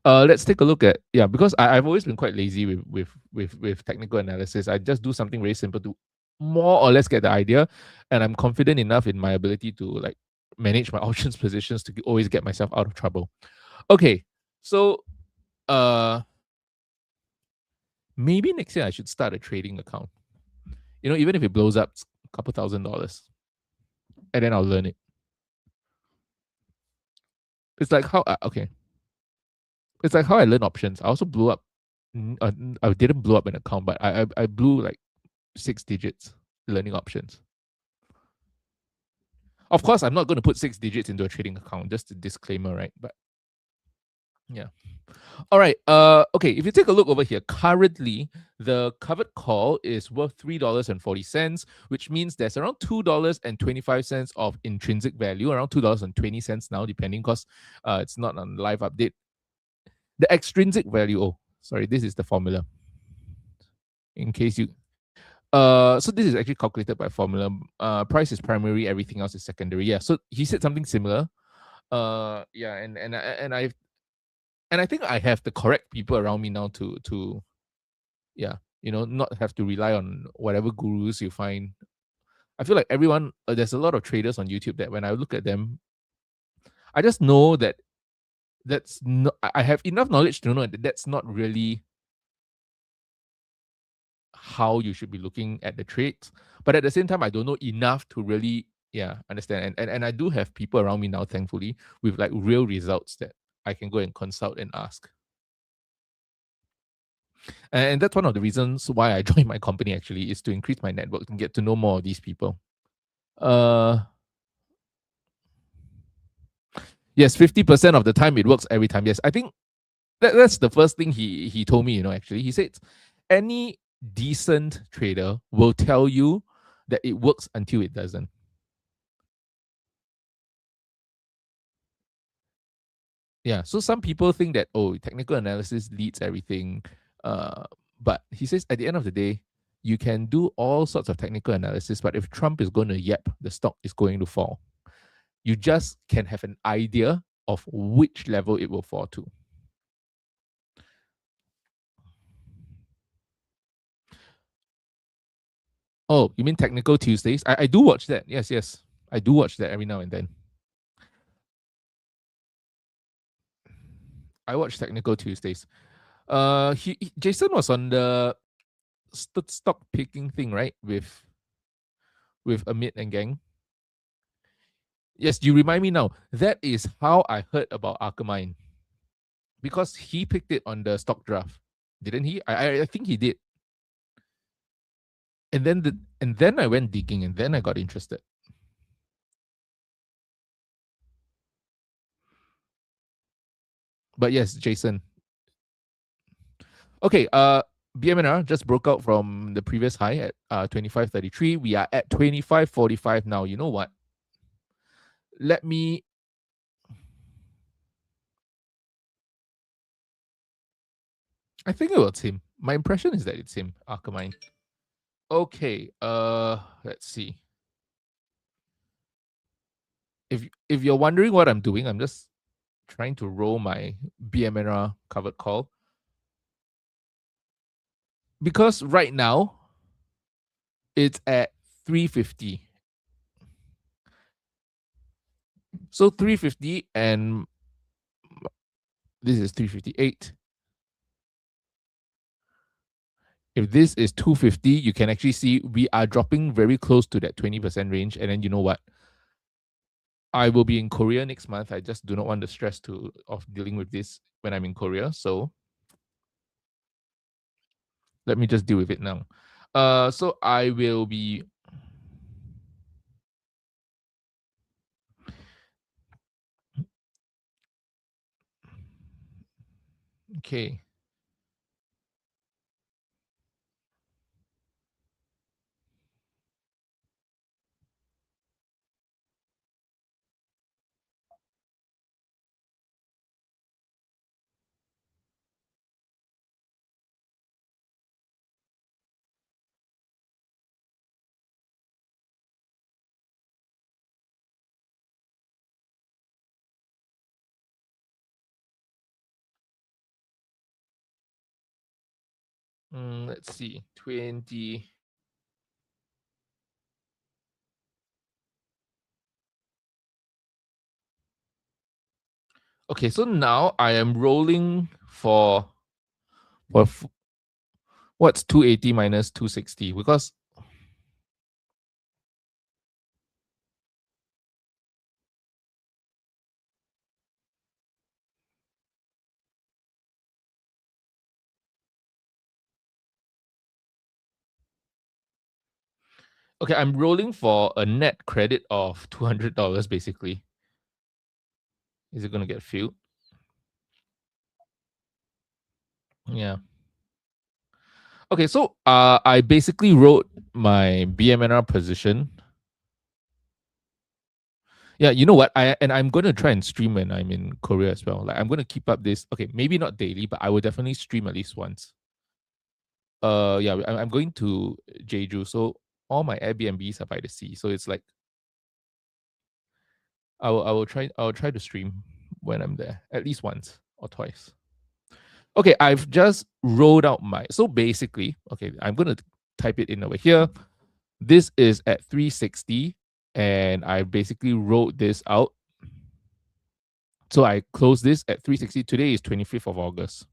Let's take a look at, yeah, because I've always been quite lazy with technical analysis. I just do something very simple to more or less get the idea, and I'm confident enough in my ability to like manage my options positions to always get myself out of trouble. Okay, so maybe next year I should start a trading account. You know, even if it blows up a couple $1,000, and then I'll learn it. It's like how okay. It's like how I learn options. I also blew up. I didn't blow up an account, but I blew like 6 digits learning options. Of course, I'm not going to put 6 digits into a trading account. Just a disclaimer, right? But Yeah. All right. Okay. If you take a look over here, currently the covered call is worth $3.40, which means there's around $2.25 of intrinsic value, around $2.20 now, depending, because it's not on live update. The extrinsic value. Oh, sorry. This is the formula. In case you. So this is actually calculated by formula. Price is primary, everything else is secondary. Yeah. So he said something similar. Yeah, and I think I have the correct people around me now to yeah, not have to rely on whatever gurus you find. I feel like everyone, there's a lot of traders on YouTube that when I look at them, I just know that that's not, I have enough knowledge to know that that's not really how you should be looking at the trades. But at the same time, I don't know enough to really, yeah, understand. And I do have people around me now, thankfully, with like real results that I can go and consult and ask. And that's one of the reasons why I joined my company actually, is to increase my network and get to know more of these people. Uh yes, 50% of the time it works every time. Yes, I think that's the first thing he told me, actually. He said any decent trader will tell you that it works until it doesn't. Yeah, so some people think that, oh, technical analysis leads everything. But he says at the end of the day, you can do all sorts of technical analysis, but if Trump is going to yap, the stock is going to fall. You just can have an idea of which level it will fall to. Oh, you mean Technical Tuesdays? I do watch that. Yes, yes. I do watch that every now and then. I watch Technical Tuesdays. Jason was on the stock picking thing, right? With Amit and gang. Yes, you remind me now. That is how I heard about Arkamine. Because he picked it on the stock draft. Didn't he? I think he did. And then I went digging and then I got interested. But yes, Jason. Okay, BMNR just broke out from the previous high at 25.33. We are at 25.45 now. You know what? Let me. I think it was him. My impression is that it's him, Arkamine. Okay, let's see. If you're wondering what I'm doing, I'm just trying to roll my BMNR covered call. Because right now it's at 350. So 350 and this is 358. If this is 250, you can actually see we are dropping very close to that 20% range. And then you know what? I will be in Korea next month. I just do not want the stress of dealing with this when I'm in Korea. So let me just deal with it now. So I will be. Okay. Let's see. 20. Okay, so now I am rolling for what's 280 minus 260, because okay, I'm rolling for a net credit of $200 basically. Is it going to get filled? Yeah. Okay, so I basically wrote my BMNR position. Yeah, you know what? I'm gonna try and stream when I'm in Korea as well. Like I'm gonna keep up this. Okay, maybe not daily, but I will definitely stream at least once. Yeah, I'm going to Jeju, so all my Airbnbs are by the sea. So it's like I will try to stream when I'm there at least once or twice. Okay, I've just rolled out my. So basically, okay, I'm gonna type it in over here. This is at 360, and I basically wrote this out. So I closed this at 360. Today is 25th of August.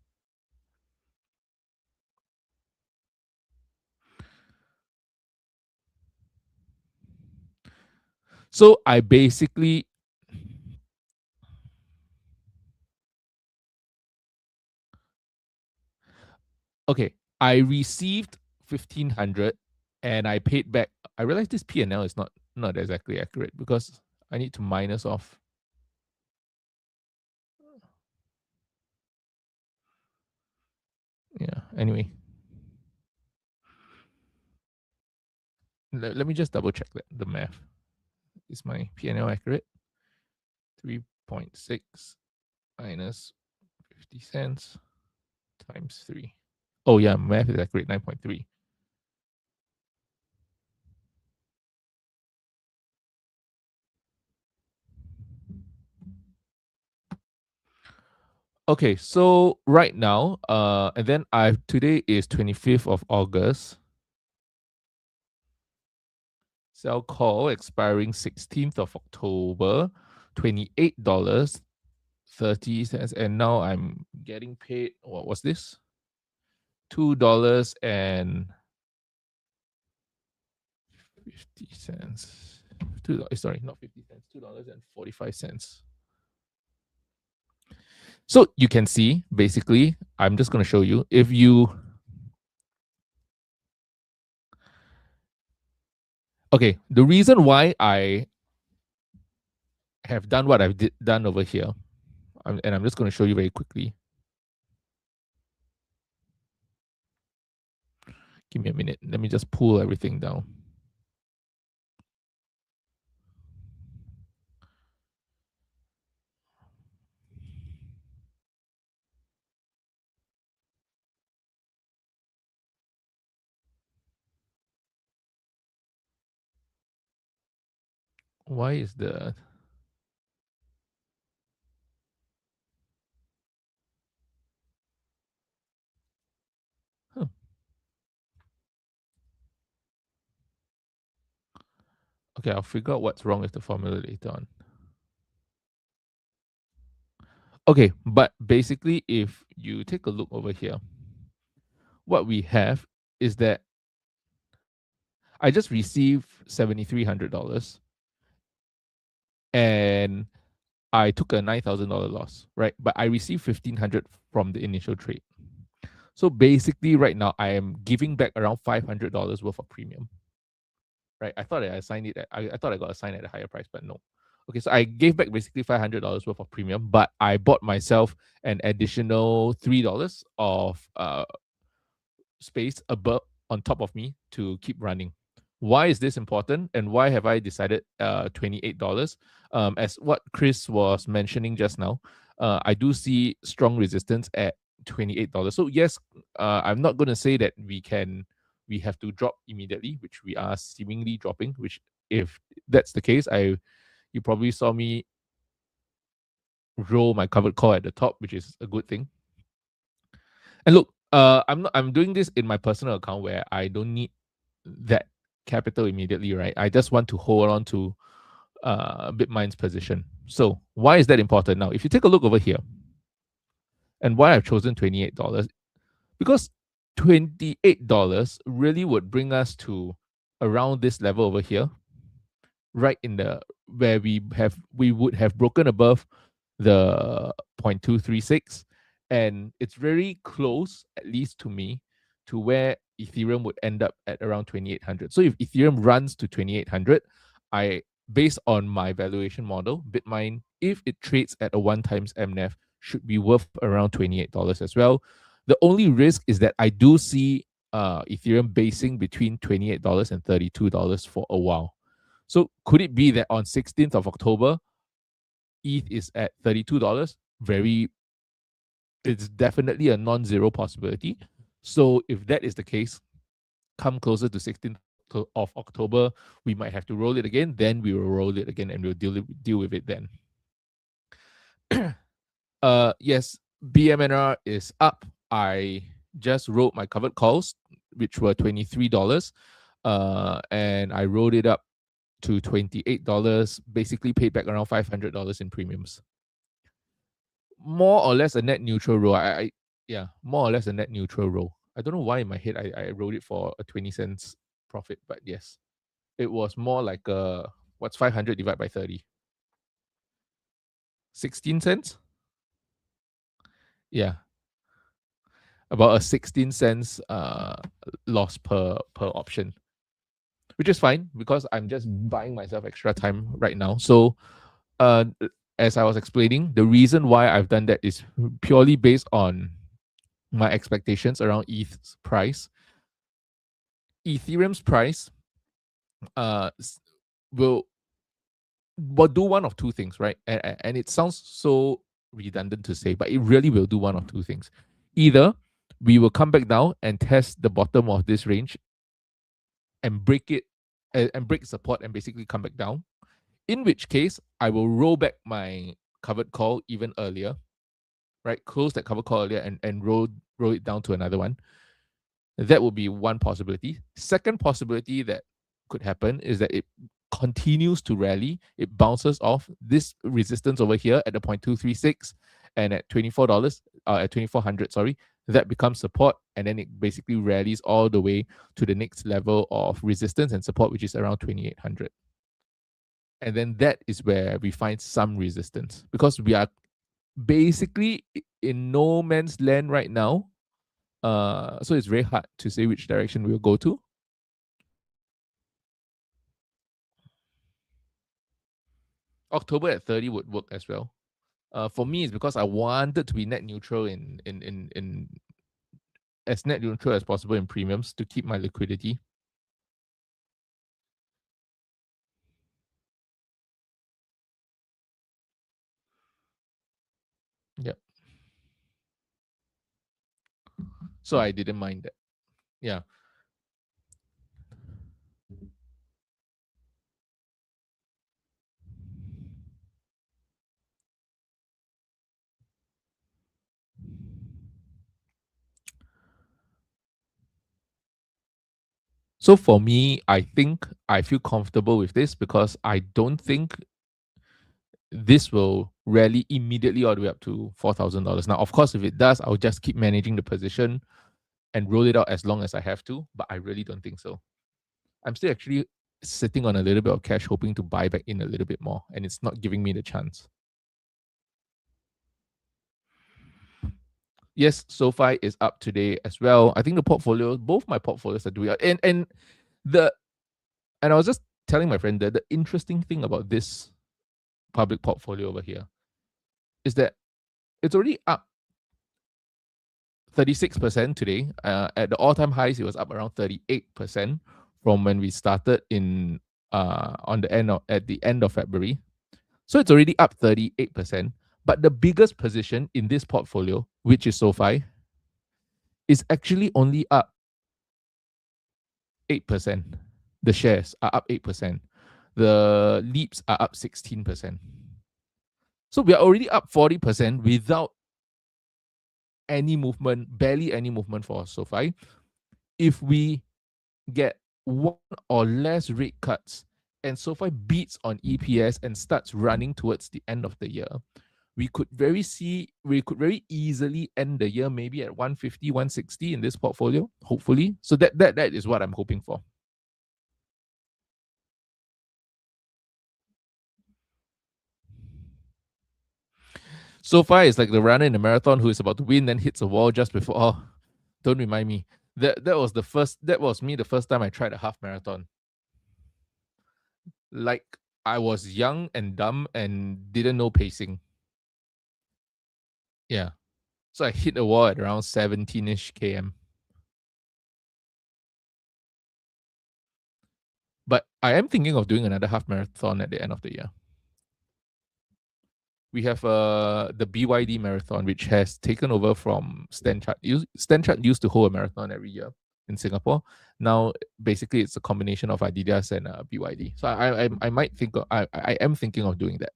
So I basically, okay, I received 1,500 and I paid back. I realized this P&L is not exactly accurate because I need to minus off. Yeah, anyway. Let me just double check that the math. Is my P&L accurate? 3.6 minus 50 cents times 3. Oh yeah, math is accurate, 9.3. Okay, so right now, and then today is 25th of August. Sell call expiring 16th of October, $28.30. And now I'm getting paid. What was this? $2 and 50 cents. $2, sorry, not 50 cents, $2.45. So you can see, basically, I'm just going to show you. If you, okay, the reason why I have done what I've done over here, and I'm just going to show you very quickly. Give me a minute. Let me just pull everything down. Why is the huh. Okay, I'll figure out what's wrong with the formula later on. Okay, but basically, if you take a look over here, what we have is that I just received $7,300 and I took a $9,000 loss, right? But I received 1,500 from the initial trade. So basically, right now, I am giving back around $500 worth of premium, right? I thought I assigned it. I thought I got assigned at a higher price, but no. Okay, so I gave back basically $500 worth of premium, but I bought myself an additional $3 of space above on top of me to keep running. Why is this important, and why have I decided $28? As what Chris was mentioning just now, I do see strong resistance at $28. So yes, I'm not going to say that we have to drop immediately, which we are seemingly dropping. Which, if that's the case, you probably saw me roll my covered call at the top, which is a good thing. And look, I'm doing this in my personal account where I don't need that capital immediately, right? I just want to hold on to BitMine's position. So why is that important? Now, if you take a look over here, and why I've chosen $28, because $28 really would bring us to around this level over here, right in the where we would have broken above the 0.236, and it's very close, at least to me, to where Ethereum would end up at around 2,800. So if Ethereum runs to 2,800, I based on my valuation model, BitMine, if it trades at a 1 times MNAV, should be worth around $28 as well. The only risk is that I do see Ethereum basing between $28 and $32 for a while. So could it be that on 16th of October, ETH is at $32? It's definitely a non-zero possibility. So if that is the case, come closer to 16th of October, we might have to roll it again. Then we will roll it again and we'll deal with it then. Yes, BMNR is up. I just wrote my covered calls, which were $23. And I rolled it up to $28, basically paid back around $500 in premiums. More or less a net neutral roll. Yeah, more or less a net neutral roll. I don't know why in my head I wrote it for a 20 cents profit, but yes, it was more like what's 500 divided by 30? 16 cents? Yeah, about a 16 cents loss per option, which is fine because I'm just buying myself extra time right now. So as I was explaining, the reason why I've done that is purely based on my expectations around ETH's price. Ethereum's price will do one of two things, right? And it sounds so redundant to say, but it really will do one of two things. Either we will come back down and test the bottom of this range and break it and break support and basically come back down. In which case, I will roll back my covered call even earlier, right? Close that covered call earlier and roll it down to another one. That would be one possibility. Second possibility that could happen is that it continues to rally. It bounces off this resistance over here at the 0.236 and at $24, at 2400, sorry, that becomes support, and then it basically rallies all the way to the next level of resistance and support, which is around 2800. And then that is where we find some resistance because we are basically in no man's land right now. So it's very hard to say which direction we'll go to. October at 30 would work as well. For me, it's because I wanted to be net neutral in as net neutral as possible in premiums to keep my liquidity. Yep. So I didn't mind that. Yeah. So for me, I think I feel comfortable with this because I don't think this will rally immediately all the way up to $4,000. Now, of course, if it does, I'll just keep managing the position and roll it out as long as I have to, but I really don't think so. I'm still actually sitting on a little bit of cash, hoping to buy back in a little bit more, and it's not giving me the chance. Yes, SoFi is up today as well. I think the portfolio, both my portfolios are doing up. And I was just telling my friend that the interesting thing about this public portfolio over here is that it's already up 36% today. At the all-time highs, it was up around 38% from when we started in at the end of February. So it's already up 38%. But the biggest position in this portfolio, which is SoFi, is actually only up 8%. The shares are up 8%. The leaps are up 16%. So we are already up 40% without any movement, barely any movement for SoFi. If we get one or less rate cuts and SoFi beats on EPS and starts running towards the end of the year, we could very easily end the year maybe at 150, 160 in this portfolio, hopefully. So that is what I'm hoping for. SoFi is like the runner in a marathon who is about to win, then hits a wall just before. Oh, don't remind me. That was me the first time I tried a half marathon. Like I was young and dumb and didn't know pacing. Yeah. So I hit a wall at around 17-ish km. But I am thinking of doing another half marathon at the end of the year. We have the BYD marathon, which has taken over from Stanchart. Stanchart used to hold a marathon every year in Singapore. Now, basically, it's a combination of Adidas and BYD. So I might think I am thinking of doing that.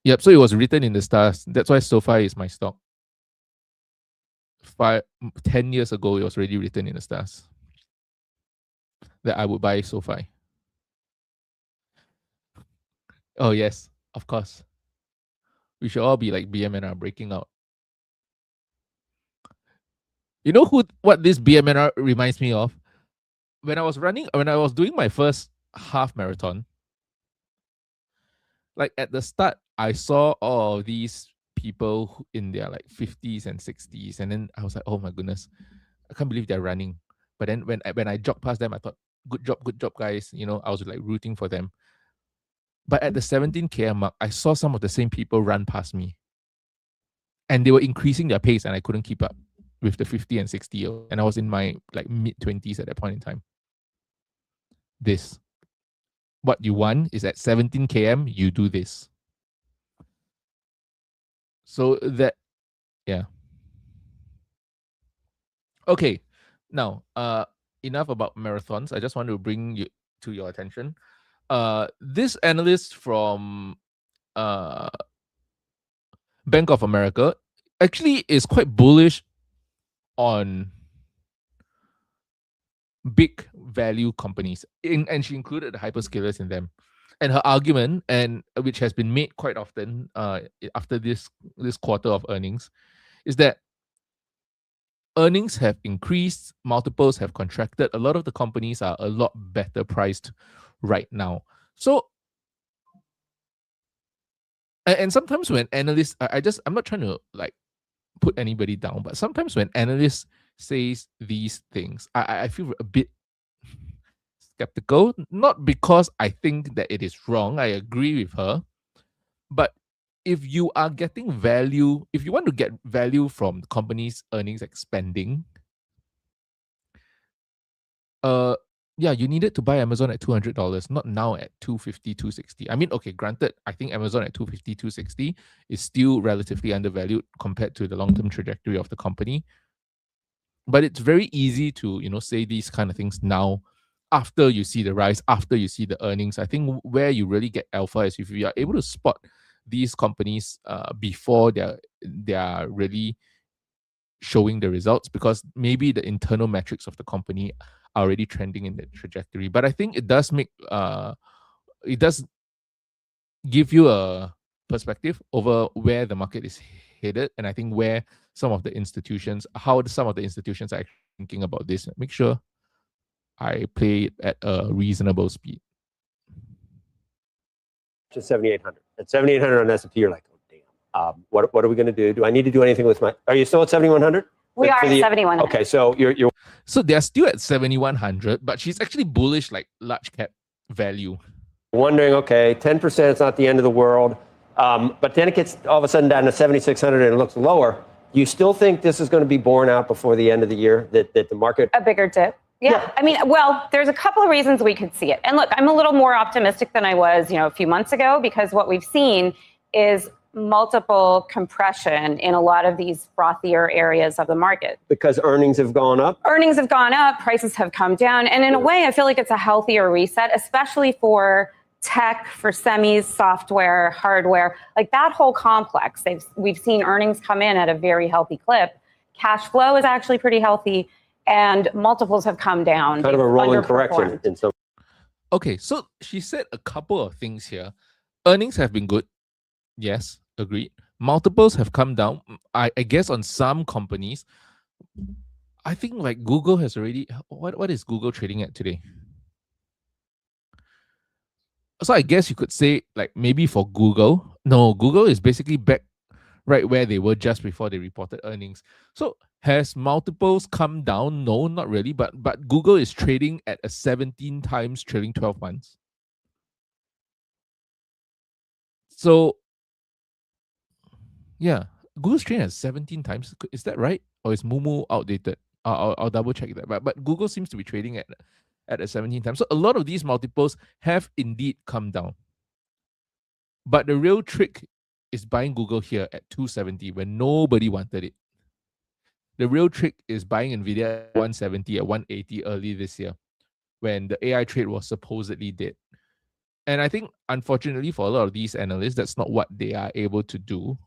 Yep. So it was written in the stars. That's why SoFi is my stock. 10 years ago, it was already written in the stars that I would buy SoFi. Oh yes, of course. We should all be like BMNR breaking out. You know what this BMNR reminds me of? When I was doing my first half marathon, like at the start, I saw all of these people in their like 50s and 60s, and then I was like, oh my goodness, I can't believe they're running. But then when I jogged past them, I thought, good job, guys. You know, I was like rooting for them. But at the 17 km mark, I saw some of the same people run past me, and they were increasing their pace, and I couldn't keep up with the 50 and 60, and I was in my like mid-20s at that point in time. What you want is at 17 km, you do this. So that, yeah. Okay, now enough about marathons. I just want to bring you to your attention. This analyst from Bank of America actually is quite bullish on big value companies, and she included the hyperscalers in them. And her argument, and which has been made quite often after this quarter of earnings, is that earnings have increased, multiples have contracted. A lot of the companies are a lot better priced right now. So, and sometimes when analysts, I'm not trying to like put anybody down, but sometimes when analysts says these things, I feel a bit skeptical. Not because I think that it is wrong. I agree with her, but if you are getting value, if you want to get value from the company's earnings expanding, yeah, you needed to buy Amazon at $200, not now at 250, 260. I mean, okay, granted, I think Amazon at 250, 260 is still relatively undervalued compared to the long-term trajectory of the company. But it's very easy to, say these kind of things now after you see the rise, after you see the earnings. I think where you really get alpha is if you are able to spot these companies before they're really showing the results, because maybe the internal metrics of the company are already trending in that trajectory. But I think it does give you a perspective over where the market is headed, and I think how some of the institutions are thinking about this. Make sure I play it at a reasonable speed. To 7,800. At 7,800 on S&P, you're like, oh damn. What are we going to do? Do I need to do anything with my? Are you still at 7,100? We are at 7,100. Okay, so you're. So they're still at 7,100, but she's actually bullish, like large cap value. Wondering, okay, 10% is not the end of the world, but then it gets all of a sudden down to 7,600 and it looks lower. You still think this is going to be borne out before the end of the year, that the market? A bigger dip. Yeah. I mean, well, there's a couple of reasons we could see it. And look, I'm a little more optimistic than I was, a few months ago, because what we've seen is multiple compression in a lot of these frothier areas of the market. Because earnings have gone up? Earnings have gone up, prices have come down. And in a way, I feel like it's a healthier reset, especially for tech, for semis, software, hardware, like that whole complex. We've seen earnings come in at a very healthy clip. Cash flow is actually pretty healthy, and multiples have come down. Kind of a rolling correction in some. Okay, so she said a couple of things here. Earnings have been good. Yes, agreed. Multiples have come down. I guess on some companies, I think like Google has already. What is Google trading at today? So I guess you could say like maybe for Google, no, Google is basically back right where they were just before they reported earnings. So has multiples come down? No, not really. But Google is trading at a 17 times trailing 12 months. So Yeah, Google's trading at 17 times. Is that right? Or is Moomoo outdated? I'll double check that. But Google seems to be trading at a 17 times. So a lot of these multiples have indeed come down. But the real trick is buying Google here at 270 when nobody wanted it. The real trick is buying Nvidia at 170, at 180 early this year when the AI trade was supposedly dead. And I think, unfortunately, for a lot of these analysts, that's not what they are able to do.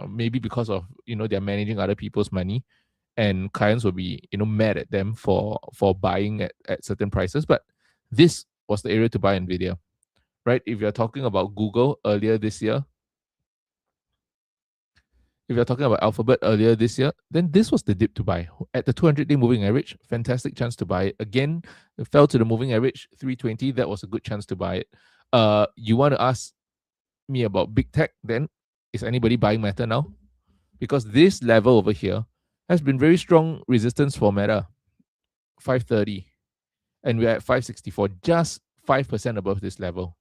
Maybe because of they're managing other people's money, and clients will be mad at them for buying at certain prices. But this was the area to buy Nvidia, right? If you're talking about Google earlier this year, if you're talking about Alphabet earlier this year, then this was the dip to buy at the 200-day moving average. Fantastic chance to buy it. Again, it fell to the moving average 320. That was a good chance to buy it. You want to ask me about big tech, then is anybody buying Meta now? Because this level over here has been very strong resistance for Meta, 530, and we're at 564, just 5% above this level.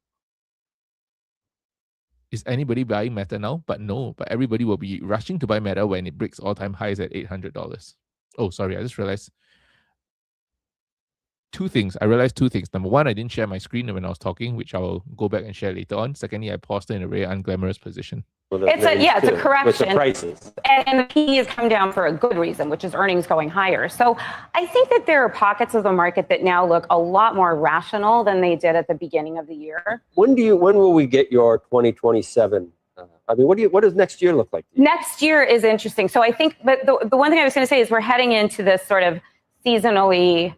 Is anybody buying Meta now? But no, but everybody will be rushing to buy Meta when it breaks all-time highs at $800. Oh, sorry, I just realized two things. I realized two things. Number one, I didn't share my screen when I was talking, which I will go back and share later on. Secondly, I paused it in a very unglamorous position. It's a correction. With the prices. And the PE has come down for a good reason, which is earnings going higher. So I think that there are pockets of the market that now look a lot more rational than they did at the beginning of the year. When will we get your 2027? What does next year look like? Next year is interesting. So I think, but the one thing I was going to say is we're heading into this sort of seasonally,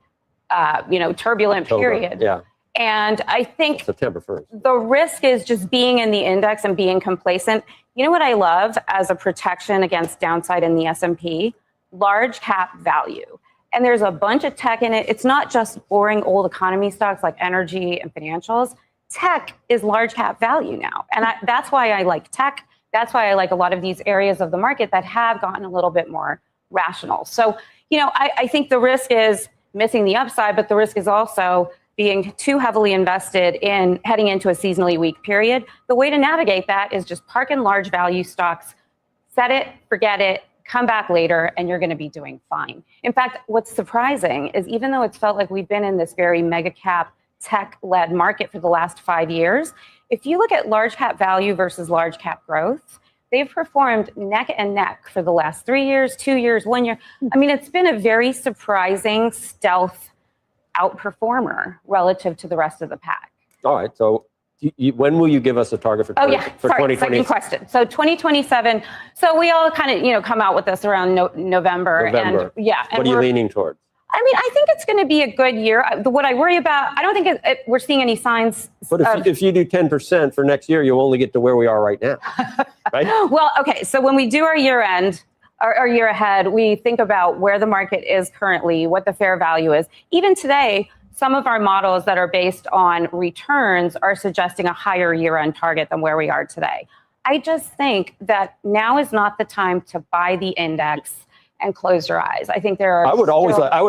turbulent period. Yeah. And I think September 1st. The risk is just being in the index and being complacent. You know what I love as a protection against downside in the S&P? Large cap value. And there's a bunch of tech in it. It's not just boring old economy stocks like energy and financials. Tech is large cap value now. And that's why I like tech. That's why I like a lot of these areas of the market that have gotten a little bit more rational. So, I think the risk is missing the upside, but the risk is also being too heavily invested in heading into a seasonally weak period. The way to navigate that is just park in large value stocks, set it, forget it, come back later, and you're going to be doing fine. In fact, what's surprising is even though it's felt like we've been in this very mega cap tech-led market for the last 5 years, if you look at large cap value versus large cap growth, they've performed neck and neck for the last 3 years, 2 years, 1 year. I mean, it's been a very surprising stealth outperformer relative to the rest of the pack. All right. So when will you give us a target for 2020? Second question. So 2027. So we all kind of, come out with this around November. And yeah. What are you leaning towards? I mean, I think it's going to be a good year. What I worry about, I don't think we're seeing any signs. But if you do 10% for next year, you'll only get to where we are right now, right? Well, okay. So when we do our year end, our year ahead, we think about where the market is currently, what the fair value is. Even today, some of our models that are based on returns are suggesting a higher year-end target than where we are today. I just think that now is not the time to buy the index and close your eyes. I think there are. I would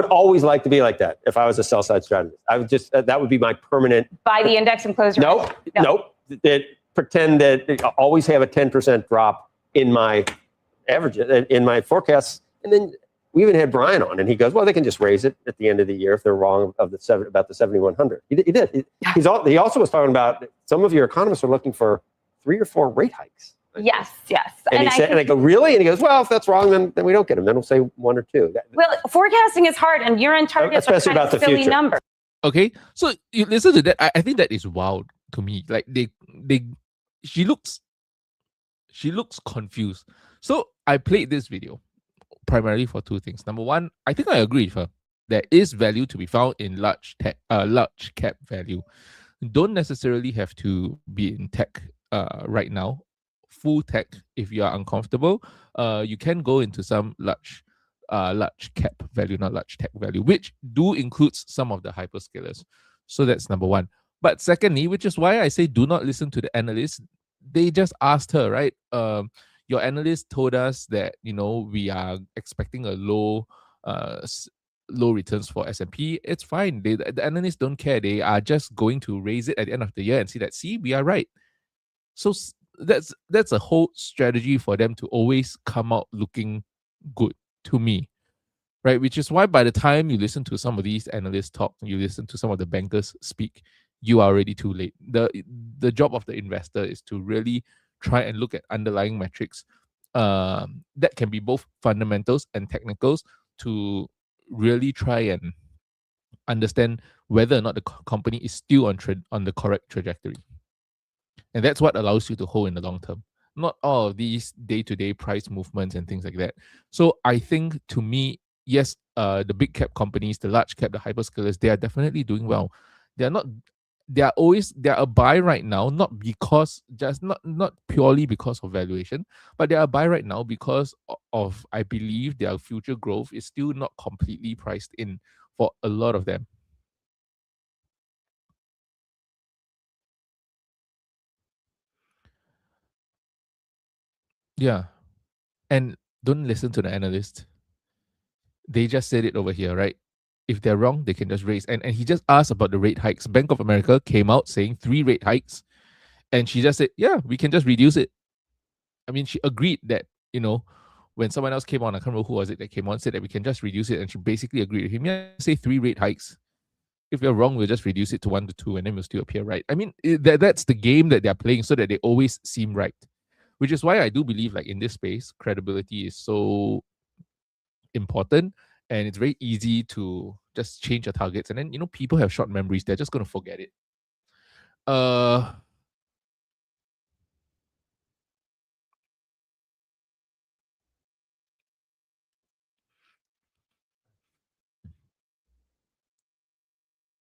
always like to be like that if I was a sell side strategist. I would just that would be my permanent. Buy the index and close your eyes. Nope. Pretend that I always have a 10% drop in my average in my forecasts, and then we even had Brian on, and he goes, "Well, they can just raise it at the end of the year if they're wrong about the 7,100." He did. He also was talking about some of your economists are looking for 3 or 4 rate hikes. Yes. And I go, really? And he goes, well, if that's wrong, then we don't get them. Then we'll say 1 or 2. Well, forecasting is hard, and year-end targets especially are kind about of the silly future. Number. Okay, so you listen to that. I think that is wild to me. Like she looks confused. So I played this video primarily for 2 things. Number one, I think I agree with her. There is value to be found in large cap value. Don't necessarily have to be in tech right now. Full tech, if you are uncomfortable, you can go into some large cap value, not large tech value, which do includes some of the hyperscalers. So that's number one. But secondly, which is why I say do not listen to the analysts. They just asked her, right? Your analyst told us that we are expecting a low returns for S&P. It's fine. The analysts don't care. They are just going to raise it at the end of the year and see that, we are right. So that's a whole strategy for them to always come out looking good to me, right? Which is why by the time you listen to some of these analysts talk, you listen to some of the bankers speak, you are already too late. The job of the investor is to really try and look at underlying metrics that can be both fundamentals and technicals to really try and understand whether or not the company is still on the correct trajectory. And that's what allows you to hold in the long term, not all of these day-to-day price movements and things like that. So I think, to me, yes, the big cap companies, the large cap, the hyperscalers, they are definitely doing well. They're a buy right now, not because not purely because of valuation, but they are a buy right now because of, I believe, their future growth is still not completely priced in for a lot of them. Yeah. And don't listen to the analyst. They just said it over here, right? If they're wrong, they can just raise. And he just asked about the rate hikes. Bank of America came out saying 3 rate hikes. And she just said, yeah, we can just reduce it. I mean, she agreed that, when someone else came on, I can't remember who was it that came on, said that we can just reduce it. And she basically agreed with him. Yeah, say 3 rate hikes. If you're wrong, we'll just reduce it to 1 to 2, and then we'll still appear right. I mean, that's the game that they're playing so that they always seem right. Which is why I do believe, like, in this space, credibility is so important, and it's very easy to just change your targets. And then, people have short memories. They're just going to forget it.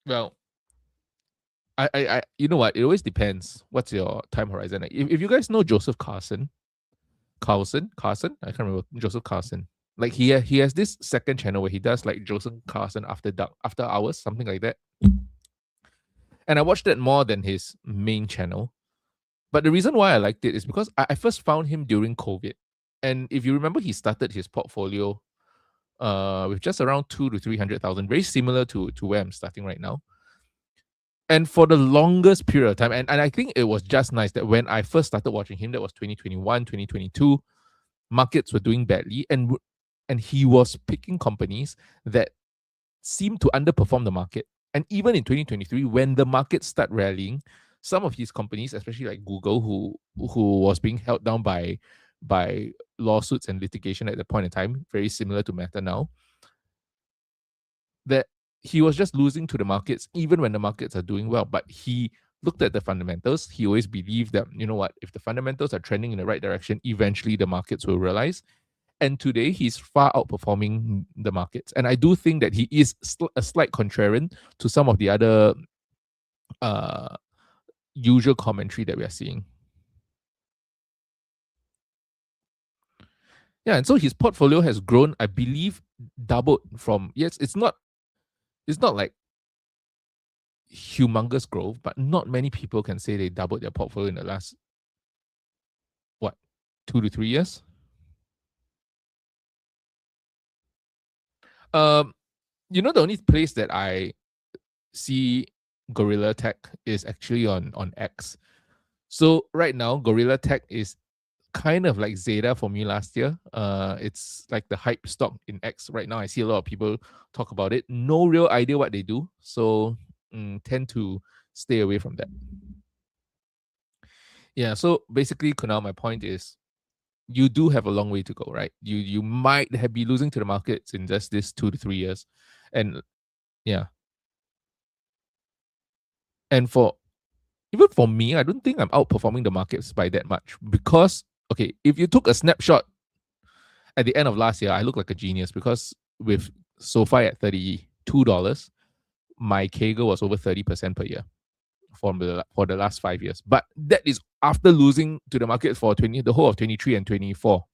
Well, I you know what? It always depends. What's your time horizon? If you guys know Joseph Carson, I can't remember, Joseph Carson. Like, he has this second channel where he does like Joseph Carson after hours, something like that. And I watched that more than his main channel. But the reason why I liked it is because I first found him during COVID. And if you remember, he started his portfolio with just around 2 to 300,000, very similar to where I'm starting right now. And for the longest period of time, and I think it was just nice that when I first started watching him, that was 2021, 2022, markets were doing badly, and he was picking companies that seemed to underperform the market. And even in 2023, when the market started rallying, some of his companies, especially like Google, who was being held down by lawsuits and litigation at the point in time, very similar to Meta now, that he was just losing to the markets even when the markets are doing well. But he looked at the fundamentals. He always believed that, you know what, if the fundamentals are trending in the right direction, eventually the markets will realize. And today he's far outperforming the markets. And I do think that he is a slight contrarian to some of the other usual commentary that we are seeing. Yeah, and so his portfolio has grown, I believe, doubled from, yes, it's not like humongous growth, but not many people can say they doubled their portfolio in the last 2 to 3 years. The only place that I see Gorilla Tech is actually on X. So right now, Gorilla Tech is kind of like Zeta for me last year. It's like the hype stock in X right now. I see a lot of people talk about it. No real idea what they do, so tend to stay away from that. Yeah, so basically, Kunal, my point is, you do have a long way to go, right? You might be losing to the markets in just this 2 to 3 years, and yeah. And even for me, I don't think I'm outperforming the markets by that much, because, okay, if you took a snapshot at the end of last year, I look like a genius, because with SoFi at $32, my CAGR was over 30% per year for the last 5 years. But that is after losing to the market for the whole of 23 and 24.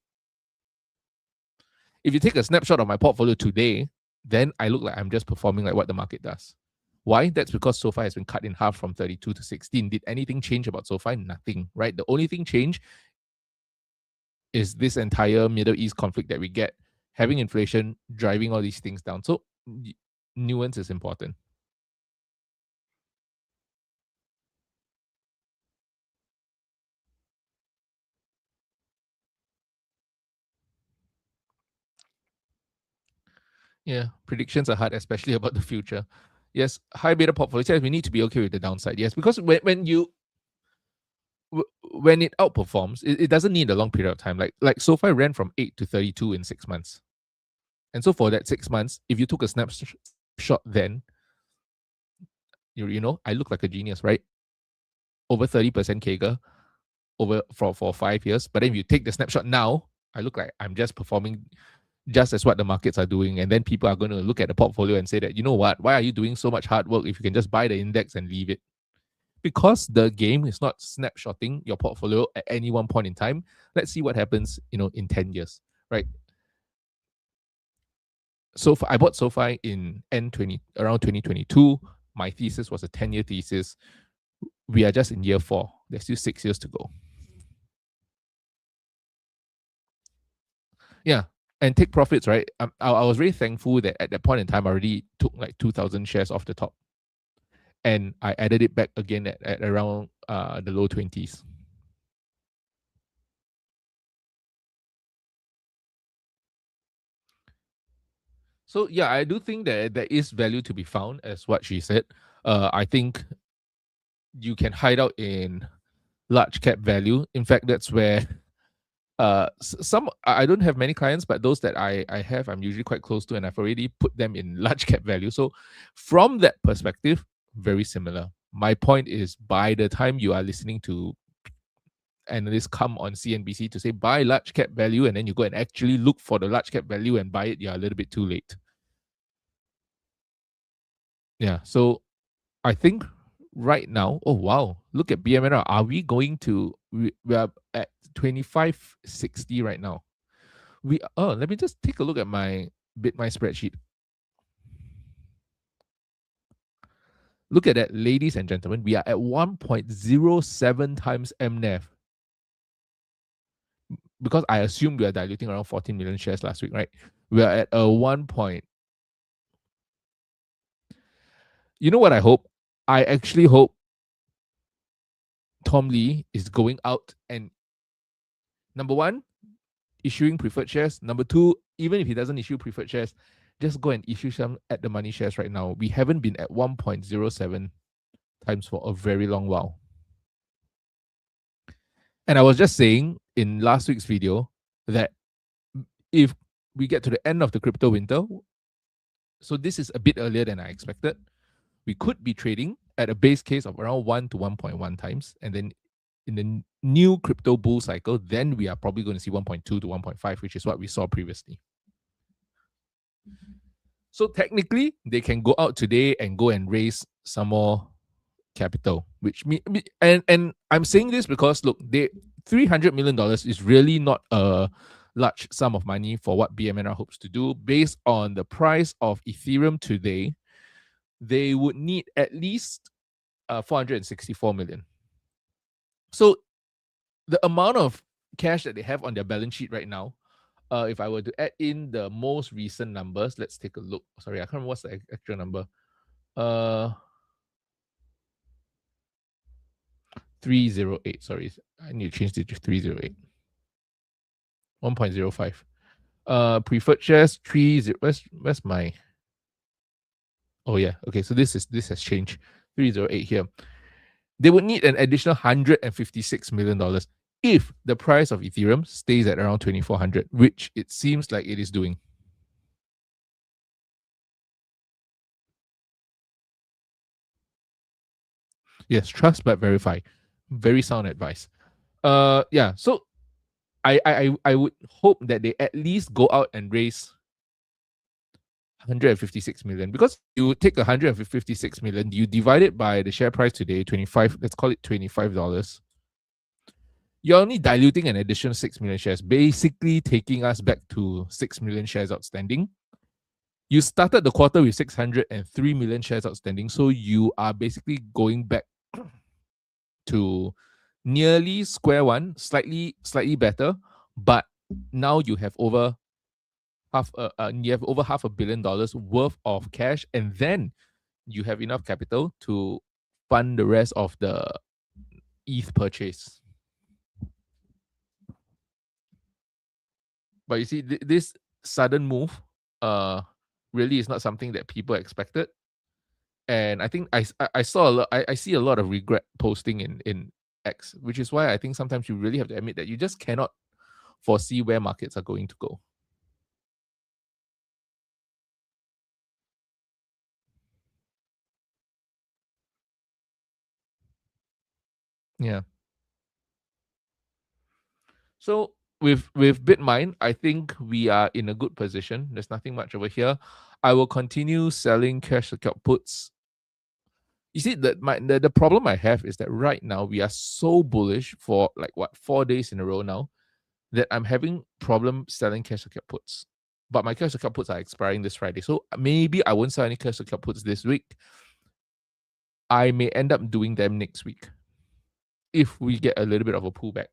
If you take a snapshot of my portfolio today, then I look like I'm just performing like what the market does. Why? That's because SoFi has been cut in half from 32 to 16. Did anything change about SoFi? Nothing, right? The only thing changed is this entire Middle East conflict that we get, having inflation, driving all these things down. So nuance is important. Yeah, predictions are hard, especially about the future. Yes, high beta portfolio says we need to be okay with the downside. Yes, because when it outperforms, it doesn't need a long period of time. Like SoFi ran from 8 to 32 in 6 months. And so for that 6 months, if you took a snapshot then, you know, I look like a genius, right? Over 30% CAGR over for 5 years. But then if you take the snapshot now, I look like I'm just performing just as what the markets are doing. And then people are going to look at the portfolio and say that, you know what, why are you doing so much hard work if you can just buy the index and leave it? Because the game is not snapshotting your portfolio at any one point in time. Let's see what happens, you know, in 10 years, right? So I bought SoFi in around 2022. My thesis was a 10-year thesis. We are just in year 4. There's still 6 years to go. Yeah, and take profits, right? I was very thankful that at that point in time, I already took like 2,000 shares off the top. And I added it back again at around the low 20s. So yeah, I do think that there is value to be found, as what she said. I think you can hide out in large cap value. In fact, that's where some I don't have many clients, but those that I have, I'm usually quite close to, and I've already put them in large cap value. So from that perspective, very similar. My point is, by the time you are listening to analysts come on CNBC to say buy large cap value, and then you go and actually look for the large cap value and buy it, you're a little bit too late. Yeah, so I think right now, oh wow, look at BMNR. Are we going to? We are at 2560 right now. Let me just take a look at my BitMy spreadsheet. Look at that, ladies and gentlemen. We are at 1.07 times MNAV. Because I assume we are diluting around 14 million shares last week, right? We are at a 1 point. You know what I hope? I actually hope Tom Lee is going out and, number one, issuing preferred shares. Number two, even if he doesn't issue preferred shares, just go and issue some at the money shares right now. We haven't been at 1.07 times for a very long while. And I was just saying in last week's video that if we get to the end of the crypto winter, so this is a bit earlier than I expected, we could be trading at a base case of around 1 to 1.1 times. And then in the new crypto bull cycle, then we are probably going to see 1.2 to 1.5, which is what we saw previously. So technically, they can go out today and go and raise some more capital, which and I'm saying this because look, $300 million is really not a large sum of money for what BMNR hopes to do. Based on the price of Ethereum today, they would need at least 464 million. So the amount of cash that they have on their balance sheet right now, if I were to add in the most recent numbers, let's take a look. Sorry, I can't remember what's the actual number. 308. Sorry, I need to change it to 308. 1.05. Preferred shares 30. Where's my? Oh yeah. Okay, so this has changed. 308 here. They would need an additional $156 million if the price of Ethereum stays at around 2,400, which it seems like it is doing. Yes, trust but verify. Very sound advice. Yeah. So I would hope that they at least go out and raise 156 million, because you take 156 million, you divide it by the share price today, 25. Let's call it $25. You're only diluting an additional 6 million shares, basically taking us back to 6 million shares outstanding. You started the quarter with 603 million shares outstanding, so you are basically going back to nearly square one, slightly better, but now you have over $500 million worth of cash, and then you have enough capital to fund the rest of the ETH purchase. But you see, this sudden move really is not something that people expected. And I think I saw a lot. I see a lot of regret posting in X, which is why I think sometimes you really have to admit that you just cannot foresee where markets are going to go. Yeah. So with Bitmine, I think we are in a good position. There's nothing much over here. I will continue selling cash secured puts. You see, the problem I have is that right now we are so bullish for like 4 days in a row now that I'm having problem selling cash secured puts. But my cash secured puts are expiring this Friday, so maybe I won't sell any cash secured puts this week. I may end up doing them next week if we get a little bit of a pullback.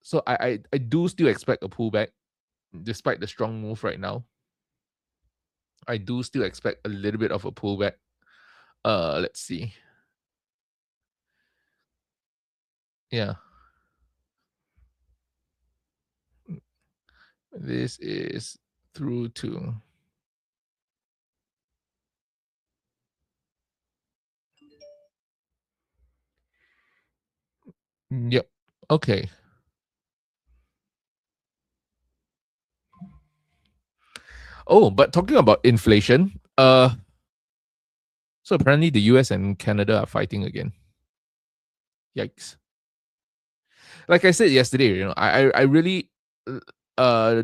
So I do still expect a pullback despite the strong move right now. I do still expect a little bit of a pullback. Let's see. Yeah. This is through to yep. Okay. Oh, but talking about inflation, so apparently the US and Canada are fighting again. Yikes. Like I said yesterday, I really I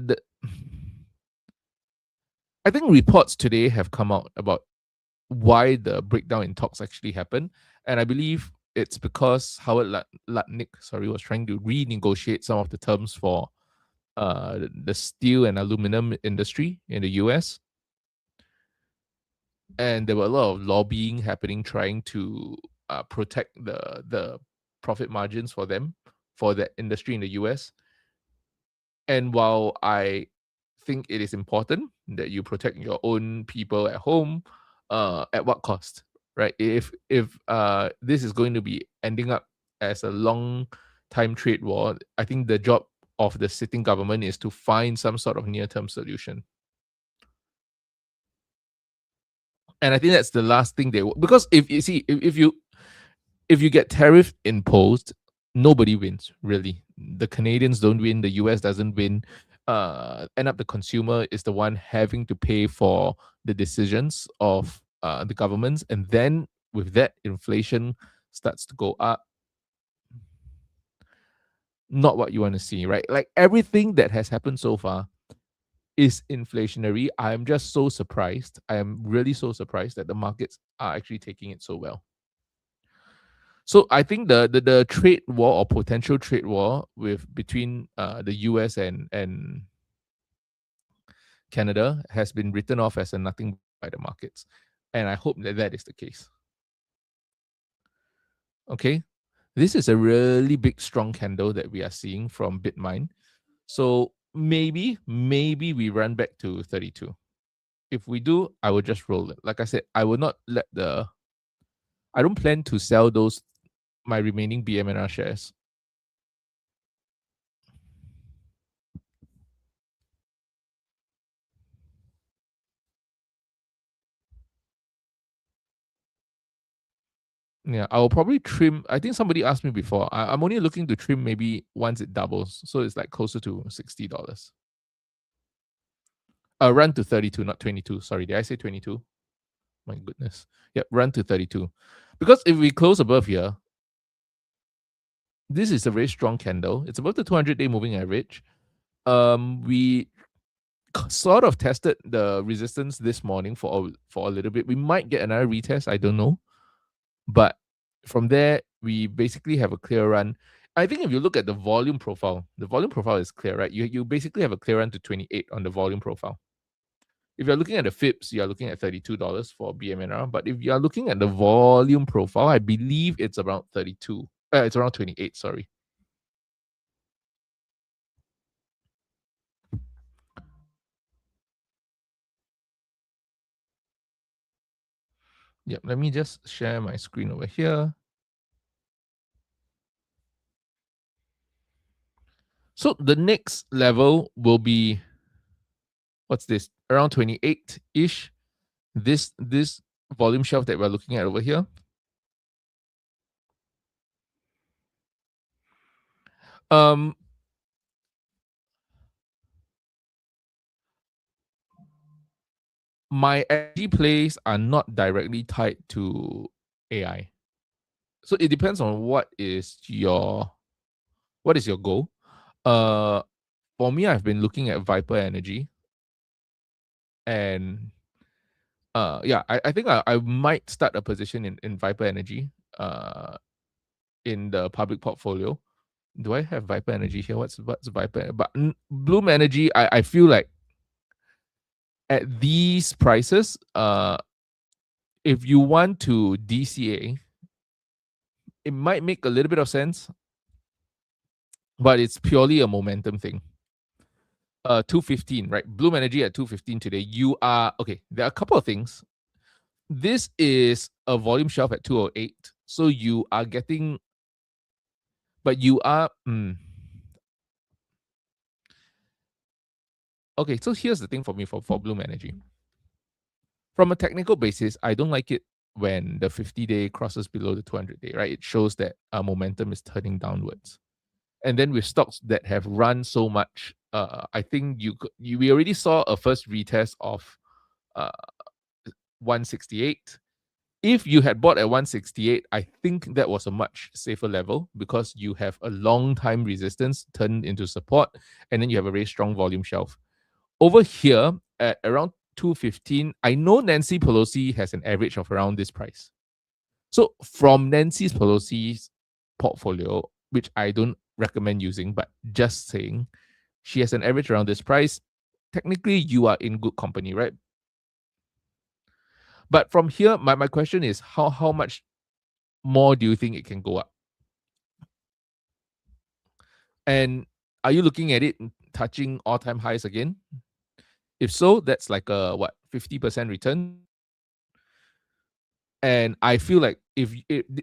think reports today have come out about why the breakdown in talks actually happened, and I believe it's because Howard Lutnick, was trying to renegotiate some of the terms for the steel and aluminum industry in the US. And there were a lot of lobbying happening, trying to protect the profit margins for them, for that industry in the US. And while I think it is important that you protect your own people at home, at what cost, right? If this is going to be ending up as a long time trade war, I think the job of the sitting government is to find some sort of near-term solution. And I think that's the last thing because if you see if you get tariff imposed, nobody wins really. The Canadians don't win, the US doesn't win. End up the consumer is the one having to pay for the decisions of the governments, and then with that, inflation starts to go up. Not what you want to see, right? Like everything that has happened so far is inflationary. I'm just so surprised. I am really so surprised that the markets are actually taking it so well. So I think the trade war or potential trade war between the US and Canada has been written off as a nothing by the markets, and I hope that is the case. Okay, this is a really big strong candle that we are seeing from Bitmine. So maybe we run back to 32. If we do, I will just roll it. Like I said, I will not I don't plan to sell my remaining BMNR shares. Yeah, I will probably trim. I think somebody asked me before. I'm only looking to trim maybe once it doubles, so it's like closer to $60. Run to 32, not 22. Sorry, did I say 22? My goodness. Yep, run to 32. Because if we close above here, this is a very strong candle. It's above the 200-day moving average. We sort of tested the resistance this morning for a little bit. We might get another retest. I don't know. But from there, we basically have a clear run. I think if you look at the volume profile is clear, right? You basically have a clear run to 28 on the volume profile. If you're looking at the FIPS, you're looking at $32 for BMNR. But if you're looking at the volume profile, I believe it's around 32. It's around 28, sorry. Yep, let me just share my screen over here. So the next level will be, what's this? around 28-ish. This volume shelf that we're looking at over here. My energy plays are not directly tied to AI. So it depends on what is your goal. For me, I've been looking at Viper Energy, and I think I might start a position in Viper Energy in the public portfolio. Do I have Viper Energy here? What's Viper? But Bloom Energy, I feel like at these prices, if you want to DCA, it might make a little bit of sense, but it's purely a momentum thing. 215, right? Bloom Energy at 215 today. You are okay. There are a couple of things. This is a volume shelf at 208, so you are getting, but you are. Okay, so here's the thing for me for Bloom Energy. From a technical basis, I don't like it when the 50-day crosses below the 200-day, right? It shows that momentum is turning downwards. And then with stocks that have run so much, I think we already saw a first retest of 168. If you had bought at 168, I think that was a much safer level because you have a long time resistance turned into support, and then you have a very strong volume shelf. Over here at around 215, I know Nancy Pelosi has an average of around this price. So from Nancy Pelosi's portfolio, which I don't recommend using, but just saying, she has an average around this price. Technically, you are in good company, right? But from here, my question is, how much more do you think it can go up? And are you looking at it touching all-time highs again? If so, that's like a 50% return. And I feel like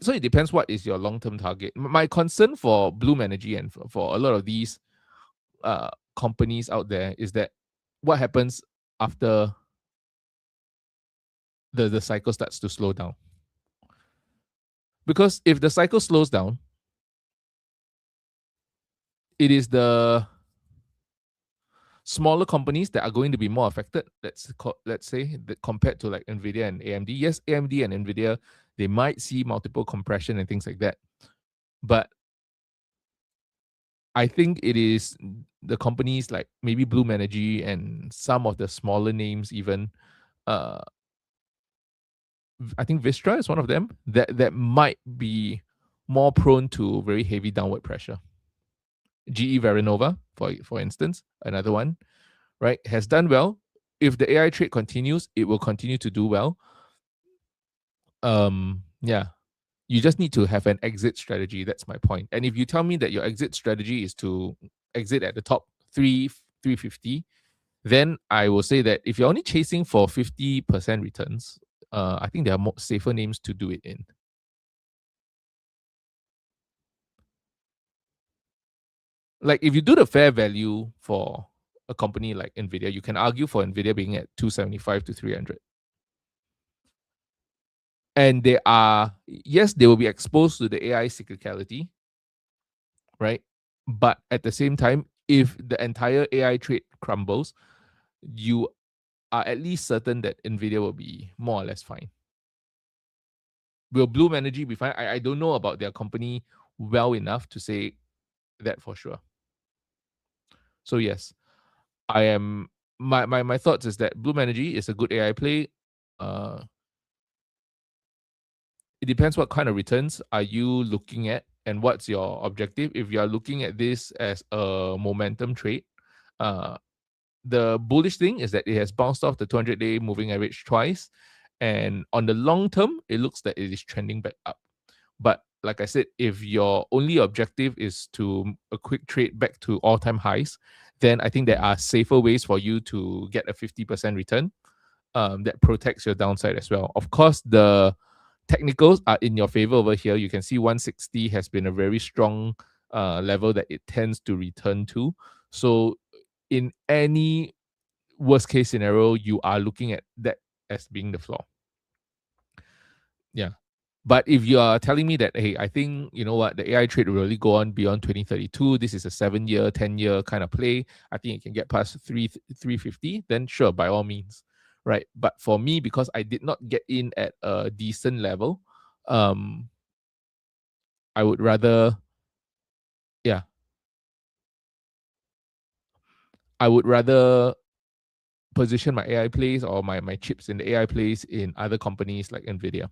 so it depends what is your long-term target. My concern for Bloom Energy and for a lot of these companies out there is that what happens after the cycle starts to slow down. Because if the cycle slows down, it is the smaller companies that are going to be more affected. Let's say that compared to like Nvidia and AMD. Yes, AMD and Nvidia, they might see multiple compression and things like that, but I think it is the companies like maybe Bloom Energy and some of the smaller names even. I think Vistra is one of them that might be more prone to very heavy downward pressure. GE Vernova, for instance, another one, right, has done well. If the AI trade continues, it will continue to do well. You just need to have an exit strategy. That's my point. And if you tell me that your exit strategy is to exit at the top 350, then I will say that if you're only chasing for 50% returns, I think there are more safer names to do it in. Like if you do the fair value for a company like Nvidia, you can argue for Nvidia being at 275 to 300. And they will be exposed to the AI cyclicality, right? But at the same time, if the entire AI trade crumbles, you are at least certain that Nvidia will be more or less fine. Will Bloom Energy be fine? I don't know about their company well enough to say that for sure. So yes, I am. My thoughts is that Bloom Energy is a good AI play. It depends what kind of returns are you looking at and what's your objective. If you are looking at this as a momentum trade, the bullish thing is that it has bounced off the 200-day moving average twice, and on the long term, it looks that it is trending back up. But like I said, if your only objective is to a quick trade back to all-time highs, then I think there are safer ways for you to get a 50% return that protects your downside as well. Of course, the technicals are in your favor over here. You can see 160 has been a very strong level that it tends to return to. So in any worst case scenario, you are looking at that as being the floor. Yeah. But if you are telling me that, hey, I think, you know what, the AI trade will really go on beyond 2032, this is a 7-year, 10-year kind of play, I think it can get past 350, then sure, by all means, right? But for me, because I did not get in at a decent level, I would rather, yeah, I would rather position my AI plays or my chips in the AI plays in other companies like NVIDIA.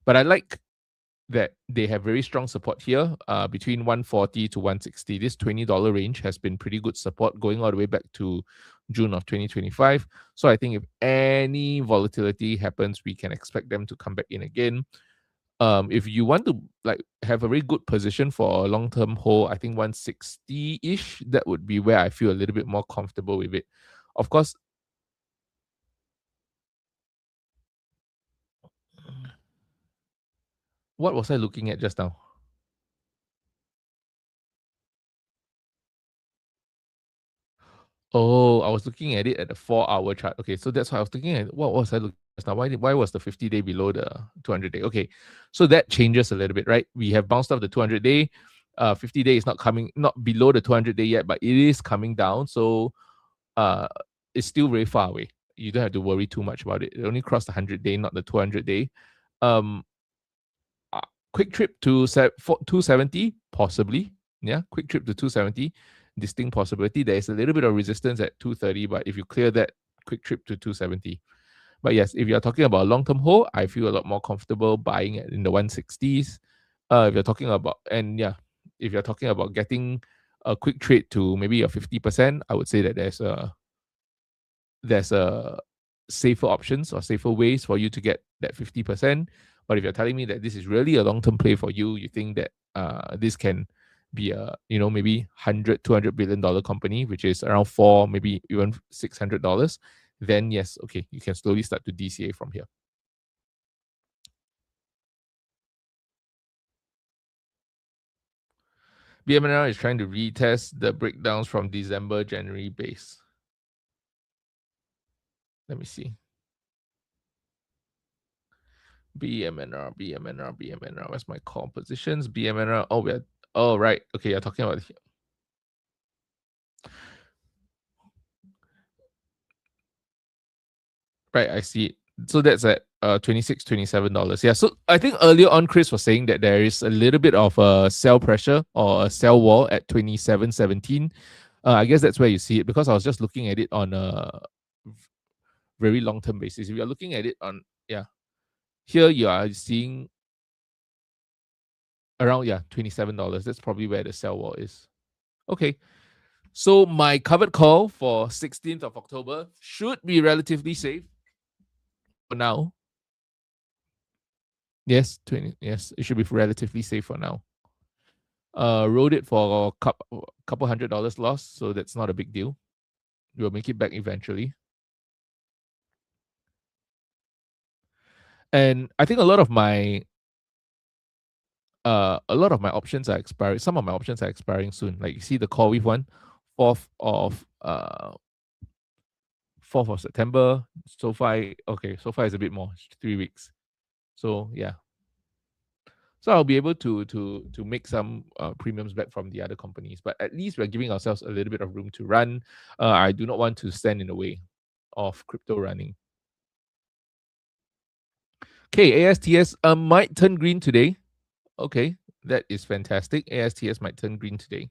But I like that they have very strong support here between 140 to 160. This $20 range has been pretty good support going all the way back to June of 2025. So I think if any volatility happens, we can expect them to come back in again. If you want to like have a very good position for a long-term hold, I think 160-ish, that would be where I feel a little bit more comfortable with it. Of course, what was I looking at just now? Oh, I was looking at it at the 4-hour chart. Okay, so that's why I was looking at what was I looking at now? Why was the 50-day below the 200-day? Okay, so that changes a little bit, right? We have bounced off the 200-day. 50-day is not below the 200-day yet, but it is coming down. So it's still very far away. You don't have to worry too much about it. It only crossed the 100-day, not the 200-day. Quick trip to 270, possibly. Yeah, quick trip to 270. Distinct possibility. There is a little bit of resistance at 230, but if you clear that, quick trip to 270. But yes, if you're talking about a long-term hold, I feel a lot more comfortable buying it in the 160s. If you're talking about, and yeah, if you're talking about getting a quick trade to maybe a 50%, I would say that there's a safer options or safer ways for you to get that 50%. But if you're telling me that this is really a long-term play for you, you think that this can be a, you know, maybe $100-200 billion company, which is around $4, maybe even $600, then yes, okay, you can slowly start to DCA from here. BMNR is trying to retest the breakdowns from December, January base. Let me see. BMNR. Where's my call positions? BMNR. Oh, right. Okay, you're talking about here. Right, I see it. So that's at $26, $27. Yeah. So I think earlier on, Chris was saying that there is a little bit of a sell pressure or a sell wall at 27.17. I guess that's where you see it, because I was just looking at it on a very long-term basis. If you're looking at it on, yeah, here you are seeing around, yeah, $27. That's probably where the sell wall is. Okay. So my covered call for 16th of October should be relatively safe for now. Yes, yes, it should be relatively safe for now. Rode it for a couple $100 loss, so that's not a big deal. We'll make it back eventually. And I think a lot of my options are expiring. Some of my options are expiring soon. Like you see the CoreWeave one, 4th of September. SoFi, okay, SoFi is a bit more, 3 weeks. So yeah. So I'll be able to make some premiums back from the other companies, but at least we're giving ourselves a little bit of room to run. I do not want to stand in the way of crypto running. Okay, ASTS might turn green today. Okay, that is fantastic. ASTS might turn green today.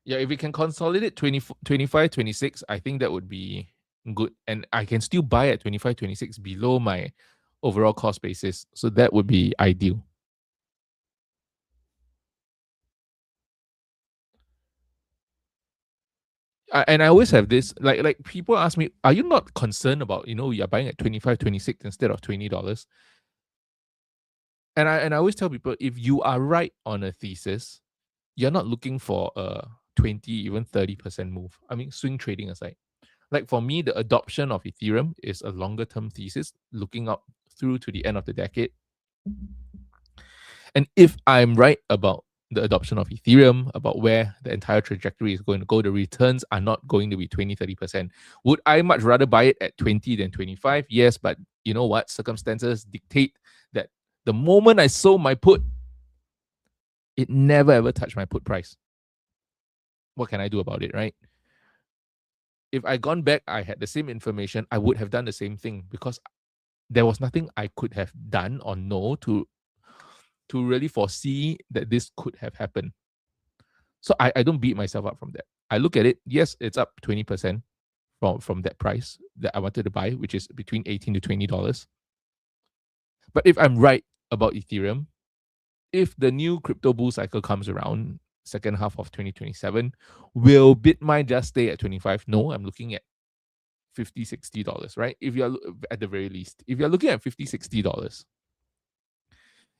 Yeah, if we can consolidate 25, 26, I think that would be good. And I can still buy at 25, 26 below my overall cost basis. So that would be ideal. And I always have this, like people ask me, are you not concerned about, you're buying at 25, 26 instead of $20? And I always tell people, if you are right on a thesis, you're not looking for a 20, even 30% move. I mean, swing trading aside. Like for me, the adoption of Ethereum is a longer term thesis, looking up through to the end of the decade. And if I'm right about the adoption of Ethereum, about where the entire trajectory is going to go, the returns are not going to be 20, 30%. Would I much rather buy it at 20 than 25? Yes, but you know what? Circumstances dictate that the moment I sold my put, it never ever touched my put price. What can I do about it, right? If I gone back, I had the same information, I would have done the same thing because there was nothing I could have done or know to really foresee that this could have happened. So I don't beat myself up from that. I look at it, yes, it's up 20% from that price that I wanted to buy, which is between $18 to $20. But if I'm right about Ethereum, if the new crypto bull cycle comes around, second half of 2027, will Bitmine just stay at 25? No, I'm looking at $50, $60, right? If you're at the very least, if you're looking at $50, $60,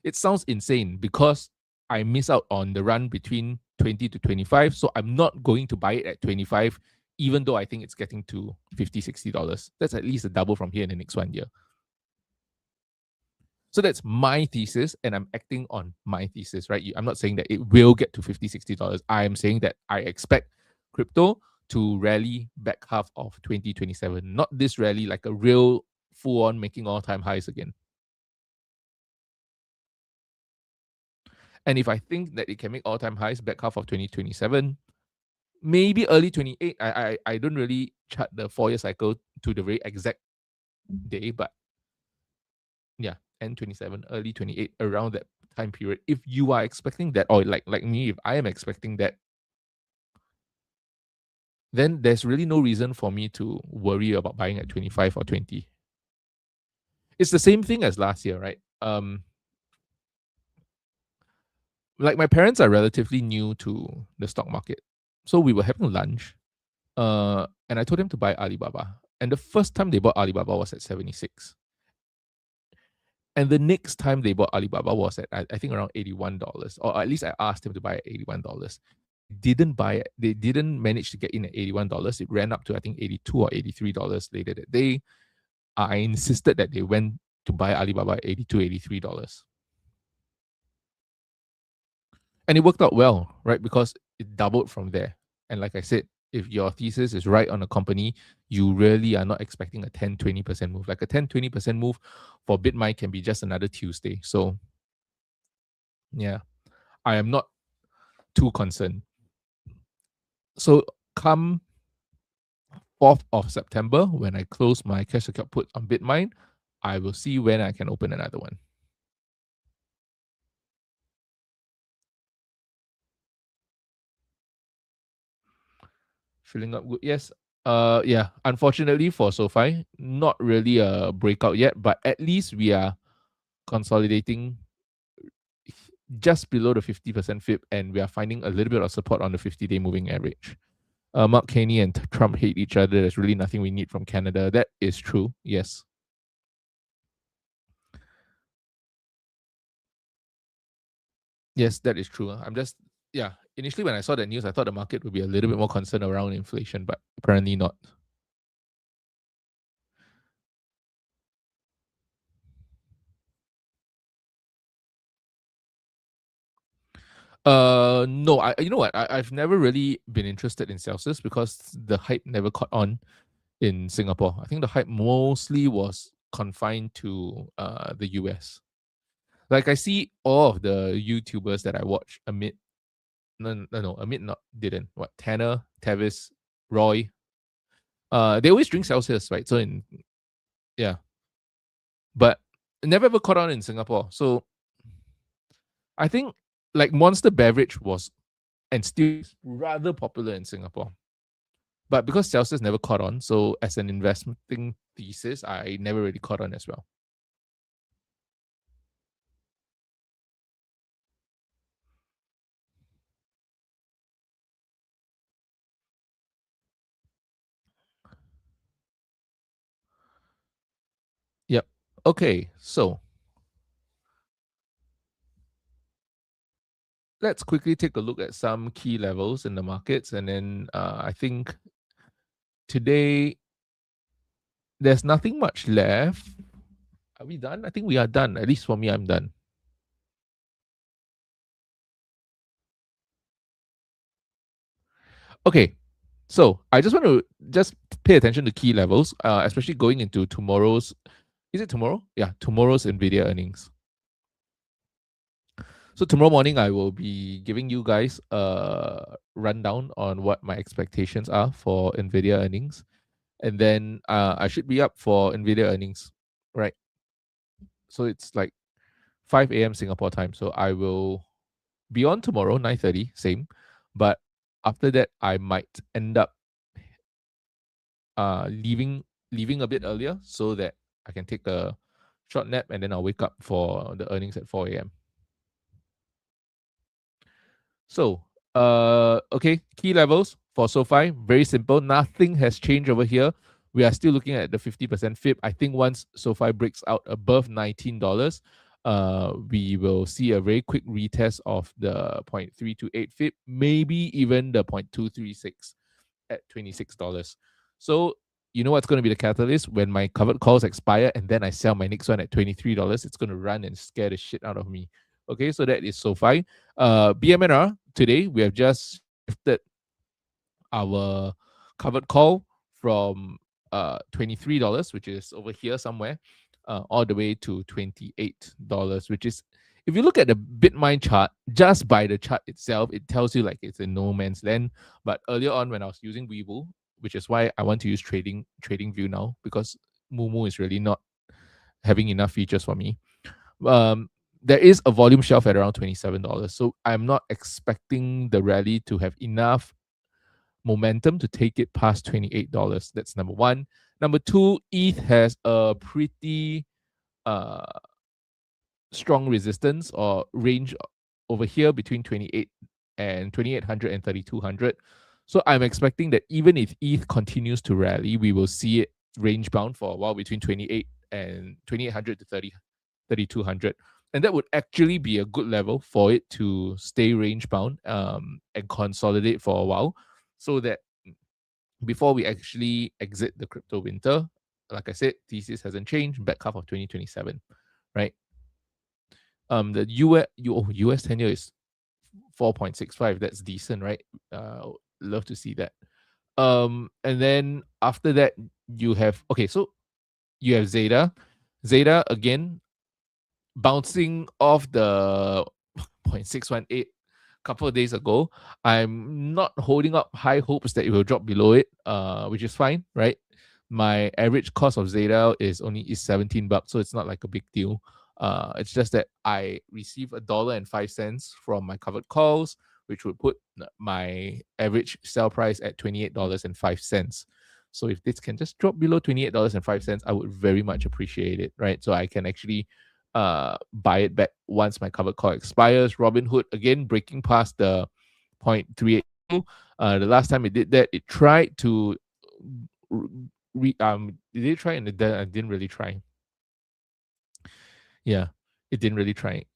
it sounds insane because I miss out on the run between 20 to 25. So I'm not going to buy it at 25, even though I think it's getting to $50, $60. That's at least a double from here in the next 1 year. So that's my thesis, and I'm acting on my thesis, right? I'm not saying that it will get to $50, $60. I am saying that I expect crypto to rally back half of 2027. Not this rally, like a real full-on making all-time highs again. And if I think that it can make all-time highs back half of 2027, maybe early 28, I don't really chart the 4-year cycle to the very exact day, but yeah, end 27, early 28, around that time period. If you are expecting that, or like me, if I am expecting that, then there's really no reason for me to worry about buying at 25 or 20. It's the same thing as last year, right? Like my parents are relatively new to the stock market. So we were having lunch, and I told them to buy Alibaba. And the first time they bought Alibaba was at 76. And the next time they bought Alibaba was at, I think, around $81. Or at least I asked them to buy at $81. Didn't buy it. They didn't manage to get in at $81. It ran up to, I think, $82 or $83 later that day. I insisted that they went to buy Alibaba at $82, $83. And it worked out well, right? Because it doubled from there. And like I said, if your thesis is right on a company, you really are not expecting a 10, 20% move. Like a 10, 20% move for Bitmine can be just another Tuesday. So yeah, I am not too concerned. So come 4th of September, when I close my cash secured put on Bitmine, I will see when I can open another one. Filling up good. Yes. Yeah. Unfortunately for SoFi, not really a breakout yet, but at least we are consolidating just below the 50% FIB, and we are finding a little bit of support on the 50-day moving average. Mark Carney and Trump hate each other. There's really nothing we need from Canada. That is true. Yes. Yes, that is true. I'm just, yeah. Initially, when I saw the news, I thought the market would be a little bit more concerned around inflation, but apparently not. No, you know what? I've never really been interested in Celsius because the hype never caught on in Singapore. I think the hype mostly was confined to the US. Like I see all of the YouTubers that I watch, Amit didn't. What, Tanner, Tavis, Roy. They always drink Celsius, right? So but it never ever caught on in Singapore. So I think like Monster beverage was and still rather popular in Singapore. But because Celsius never caught on, so as an investing thesis, I never really caught on as well. Yep. Okay, so let's quickly take a look at some key levels in the markets. And then I think today there's nothing much left. Are we done? I think we are done. At least for me, I'm done. Okay, so I just want to just pay attention to key levels, especially going into tomorrow's. Is it tomorrow? Yeah, tomorrow's Nvidia earnings. So tomorrow morning, I will be giving you guys a rundown on what my expectations are for Nvidia earnings, and then I should be up for Nvidia earnings, right? So it's like 5 a.m. Singapore time. So I will be on tomorrow 9:30, same, but after that I might end up leaving a bit earlier so that I can take a short nap and then I'll wake up for the earnings at 4 a.m. So, okay, key levels for SoFi, very simple. Nothing has changed over here. We are still looking at the 50% FIB. I think once SoFi breaks out above $19, we will see a very quick retest of the 0.328 FIB, maybe even the 0.236 at $26. So, you know what's going to be the catalyst? When my covered calls expire and then I sell my next one at $23, it's going to run and scare the shit out of me. Okay, so that is SoFi. BMNR, today we have just shifted our covered call from $23, which is over here somewhere, all the way to $28, which is, if you look at the BitMine chart, just by the chart itself, it tells you like it's in no man's land. But earlier on, when I was using Webull, which is why I want to use TradingView now, because Moomoo is really not having enough features for me. There is a volume shelf at around $27. So I'm not expecting the rally to have enough momentum to take it past $28. That's number one. Number two, ETH has a pretty strong resistance or range over here between 28 and 2800 and 3200. So I'm expecting that even if ETH continues to rally, we will see it range bound for a while between 28 and 2800 to 3200. And that would actually be a good level for it to stay range bound and consolidate for a while, so that before we actually exit the crypto winter, like I said, thesis hasn't changed, back half of 2027, right? The US 10-year is 4.65. That's decent, right? Love to see that. And then after that, you have, okay, so you have Zeta. Zeta, again, bouncing off the 0.618 couple of days ago. I'm not holding up high hopes that it will drop below it, which is fine, right? My average cost of Zeta is $17, so it's not like a big deal. It's just that I receive $1.05 from my covered calls, which would put my average sell price at $28.05. So if this can just drop below $28.05, I would very much appreciate it, right? So I can actually buy it back once my covered call expires. Robinhood, again, breaking past the 0.382. The last time it did that, it tried to did it try? And it didn't really try. Yeah, it didn't really try.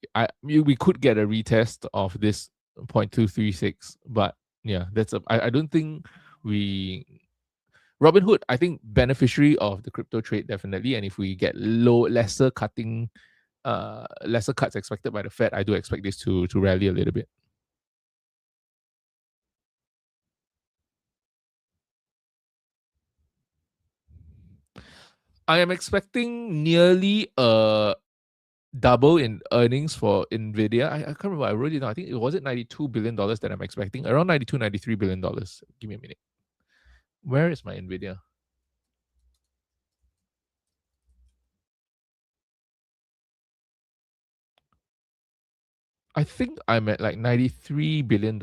We could get a retest of this 0.236, but yeah, I don't think Robinhood, I think, beneficiary of the crypto trade, definitely. And if we get lesser cuts expected by the Fed, I do expect this to rally a little bit. I am expecting nearly a double in earnings for Nvidia. I can't remember. I wrote it down. I think it was $92 billion that I'm expecting. Around $93 billion. Give me a minute. Where is my Nvidia? I think I'm at like $93 billion.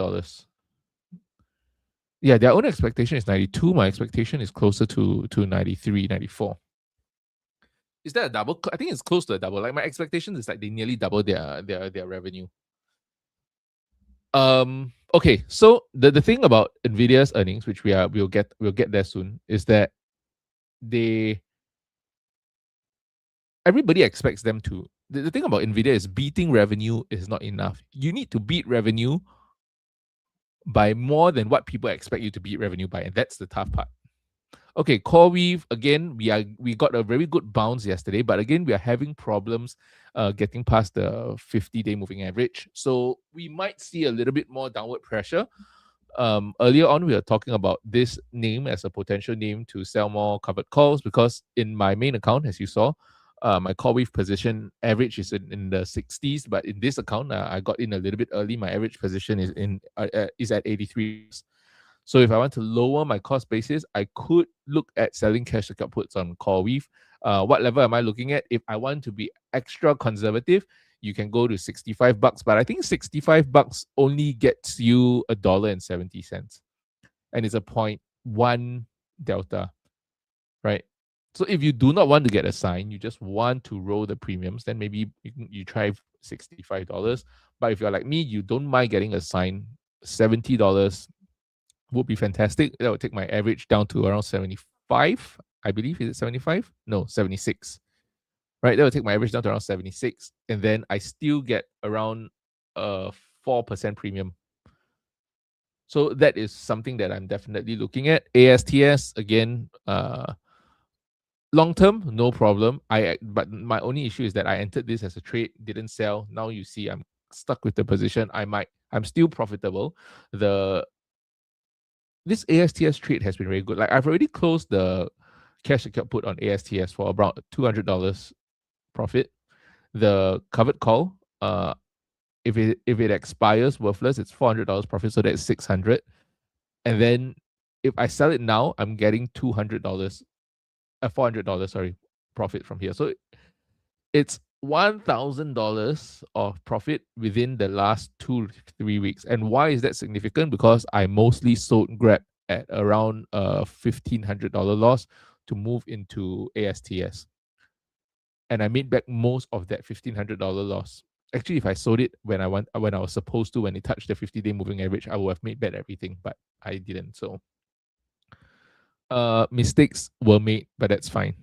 Yeah, their own expectation is 92. My expectation is closer to 93, 94. Is that a double? I think it's close to a double. Like my expectation is like they nearly double their revenue. Okay, so the thing about Nvidia's earnings, which we'll get there soon, is that everybody expects them to. The thing about Nvidia is beating revenue is not enough. You need to beat revenue by more than what people expect you to beat revenue by, and that's the tough part. Okay, CoreWeave, again, we got a very good bounce yesterday, but again, we are having problems getting past the 50-day moving average. So we might see a little bit more downward pressure. Earlier on, we were talking about this name as a potential name to sell more covered calls, because in my main account, as you saw, my CoreWeave position average is in the 60s, but in this account, I got in a little bit early. My average position is at 83. So if I want to lower my cost basis, I could look at selling cash secured puts on CoreWeave. What level am I looking at? If I want to be extra conservative, you can go to $65, but I think $65 only gets you $1.70, and it's a 0.1 delta, right? So if you do not want to get a sign, you just want to roll the premiums, then maybe you try $65. But if you're like me, you don't mind getting a sign, $70 would be fantastic. That would take my average down to around 75, I believe. Is it 75? No, 76. Right, that would take my average down to around 76, and then I still get around 4% premium. So that is something that I'm definitely looking at. ASTS, again, long term, no problem. But my only issue is that I entered this as a trade, didn't sell. Now you see I'm stuck with the position. I'm still profitable. This ASTS trade has been very good. Like, I've already closed the cash secured put on ASTS for about $200 profit. The covered call, if it expires worthless, it's $400 profit, so that's $600. And then if I sell it now, I'm getting $400, sorry, profit from here. So it's $1,000 of profit within the last 2 to 3 weeks. And why is that significant? Because I mostly sold Grab at around a $1,500 loss to move into ASTS. And I made back most of that $1,500 loss. Actually, if I sold it when I was supposed to, when it touched the 50-day moving average, I would have made back everything, but I didn't. So mistakes were made, but that's fine.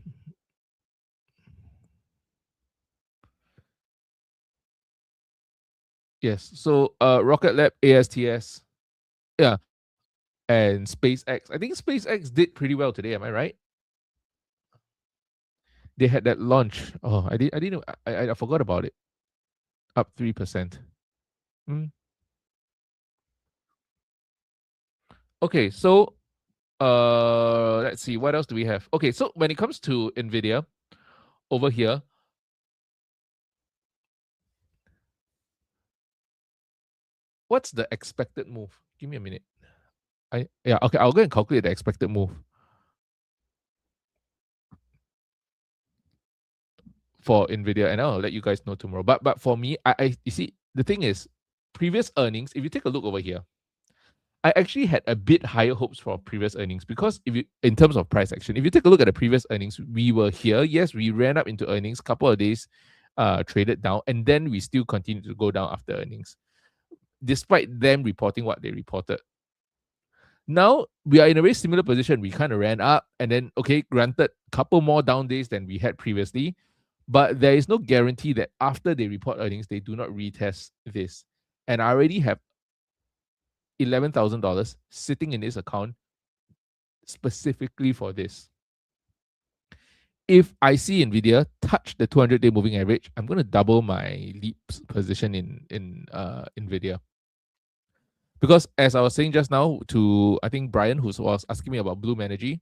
Yes. So Rocket Lab, ASTS, yeah, and SpaceX. I think SpaceX did pretty well today. Am I right? They had that launch. Oh, I didn't. I forgot about it. Up 3%. Okay, so let's see, what else do we have? Okay, so when it comes to Nvidia, over here, what's the expected move? Give me a minute. Okay, I'll go and calculate the expected move for Nvidia, and I'll let you guys know tomorrow. But for me, you see, the thing is, previous earnings, if you take a look over here, I actually had a bit higher hopes for previous earnings, because in terms of price action, if you take a look at the previous earnings, we were here. Yes, we ran up into earnings, couple of days, traded down, and then we still continued to go down after earnings, despite them reporting what they reported. Now we are in a very similar position. We kind of ran up, and then, okay, granted, couple more down days than we had previously, but there is no guarantee that after they report earnings, they do not retest this. And I already have $11,000 sitting in this account specifically for this. If I see Nvidia touch the 200-day moving average, I'm going to double my leaps position in Nvidia. Because as I was saying just now to, I think, Brian, who was asking me about Bloom Energy,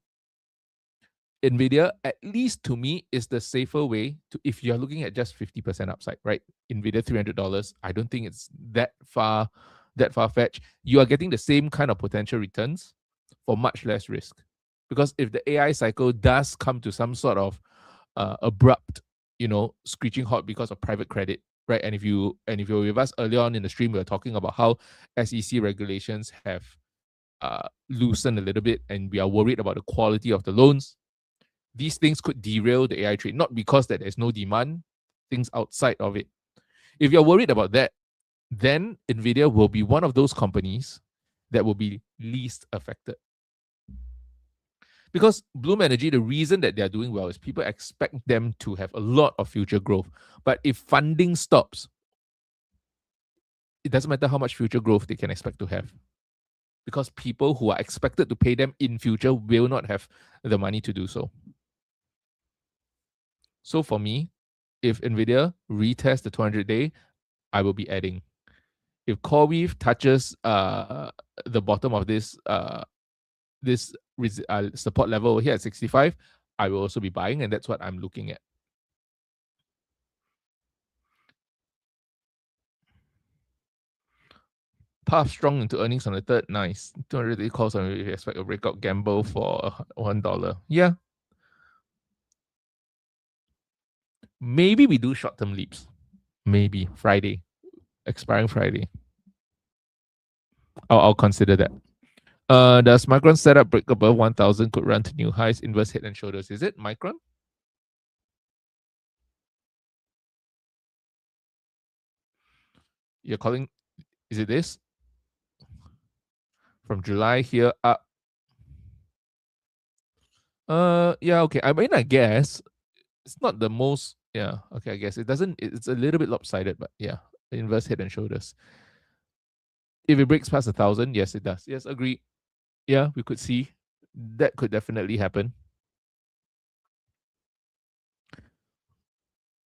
Nvidia, at least to me, is the safer way to, if you're looking at just 50% upside, right? Nvidia, $300, I don't think it's that far-fetched. You are getting the same kind of potential returns for much less risk. Because if the AI cycle does come to some sort of abrupt, screeching halt because of private credit, right? And if you were with us earlier on in the stream, we were talking about how SEC regulations have loosened a little bit, and we are worried about the quality of the loans. These things could derail the AI trade, not because that there's no demand, things outside of it. If you're worried about that, then Nvidia will be one of those companies that will be least affected. Because Bloom Energy, the reason that they're doing well is people expect them to have a lot of future growth. But if funding stops, it doesn't matter how much future growth they can expect to have. Because people who are expected to pay them in future will not have the money to do so. So for me, if Nvidia retests the 200-day, I will be adding. If CoreWeave touches the bottom of this support level over here at 65, I will also be buying, and that's what I'm looking at. Path strong into earnings on the third. Nice. 200 calls on we expect a breakout gamble for $1. Yeah. Maybe we do short-term leaps. Maybe Friday, expiring Friday. I'll consider that. Does Micron setup break above 1,000 could run to new highs, inverse head and shoulders? Is it Micron? You're calling, is it this? From July here up. Yeah, okay. I mean, I guess it's not the most, yeah, okay, I guess it doesn't, it's a little bit lopsided, but yeah, inverse head and shoulders. If it breaks past 1,000, yes, it does. Yes, agree. Yeah, we could see that could definitely happen.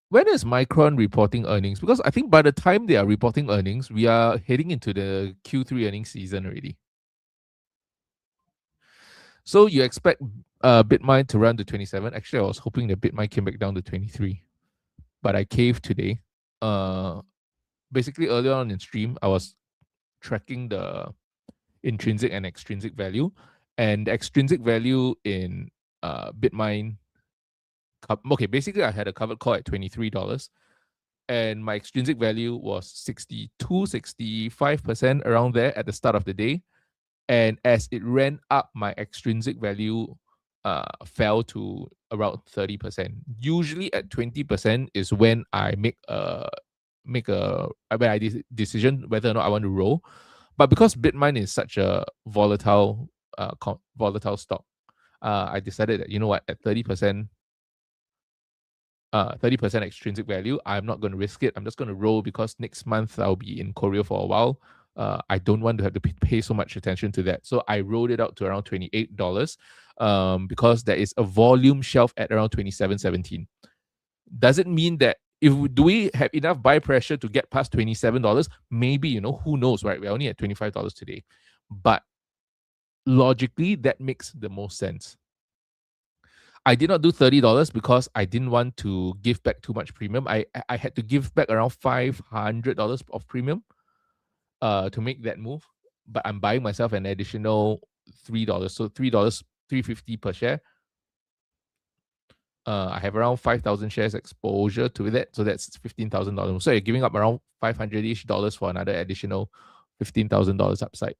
When is Micron reporting earnings? Because I think by the time they are reporting earnings, we are heading into the Q3 earnings season already. So you expect Bitmine to run to 27. Actually, I was hoping that Bitmine came back down to 23, but I caved today. Basically, earlier on in stream, I was tracking the intrinsic and extrinsic value, and the extrinsic value in Bitmine. Okay, basically, I had a covered call at $23, and my extrinsic value was 65% around there at the start of the day. And as it ran up, my extrinsic value fell to around 30%. Usually at 20% is when I make a decision whether or not I want to roll. But because Bitmine is such a volatile stock, I decided that, you know what, at 30% extrinsic value, I'm not going to risk it. I'm just going to roll because next month I'll be in Korea for a while. I don't want to have to pay so much attention to that. So I rolled it out to around $28 because there is a volume shelf at around $27.17. Does it mean that do we have enough buy pressure to get past $27? Maybe, who knows, right? We're only at $25 today. But logically, that makes the most sense. I did not do $30 because I didn't want to give back too much premium. I had to give back around $500 of premium to make that move. But I'm buying myself an additional $3. So $3.50 per share. I have around 5,000 shares exposure to that. So that's $15,000. So you're giving up around $500-ish for another additional $15,000 upside.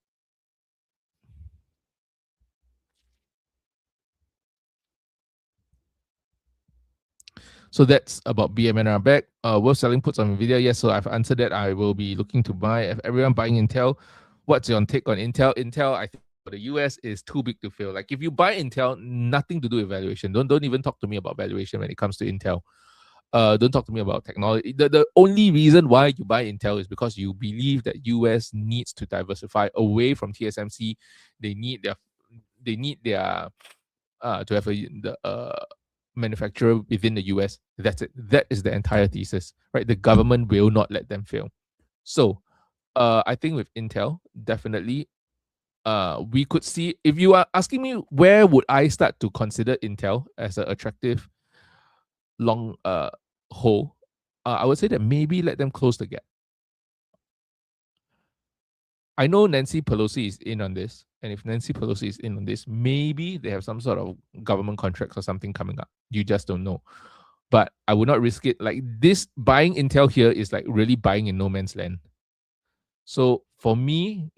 So that's about BMNR back. Worth selling puts on Nvidia. Yes, so I've answered that. I will be looking to buy. If everyone buying Intel, what's your take on Intel? Intel, I think for the US is too big to fail. Like if you buy Intel, nothing to do with valuation. Don't even talk to me about valuation when it comes to Intel. Don't talk to me about technology. The only reason why you buy Intel is because you believe that US needs to diversify away from TSMC. They need their to have the manufacturer within the US. That's it. That is the entire thesis, right? The government will not let them fail. So I think with Intel, definitely we could see, if you are asking me where would I start to consider Intel as an attractive long hold, I would say that maybe let them close the gap. I know Nancy Pelosi is in on this, and if Nancy Pelosi is in on this, maybe they have some sort of government contracts or something coming up. You just don't know. But I would not risk it. Like this, buying Intel here is like really buying in no man's land. So for me,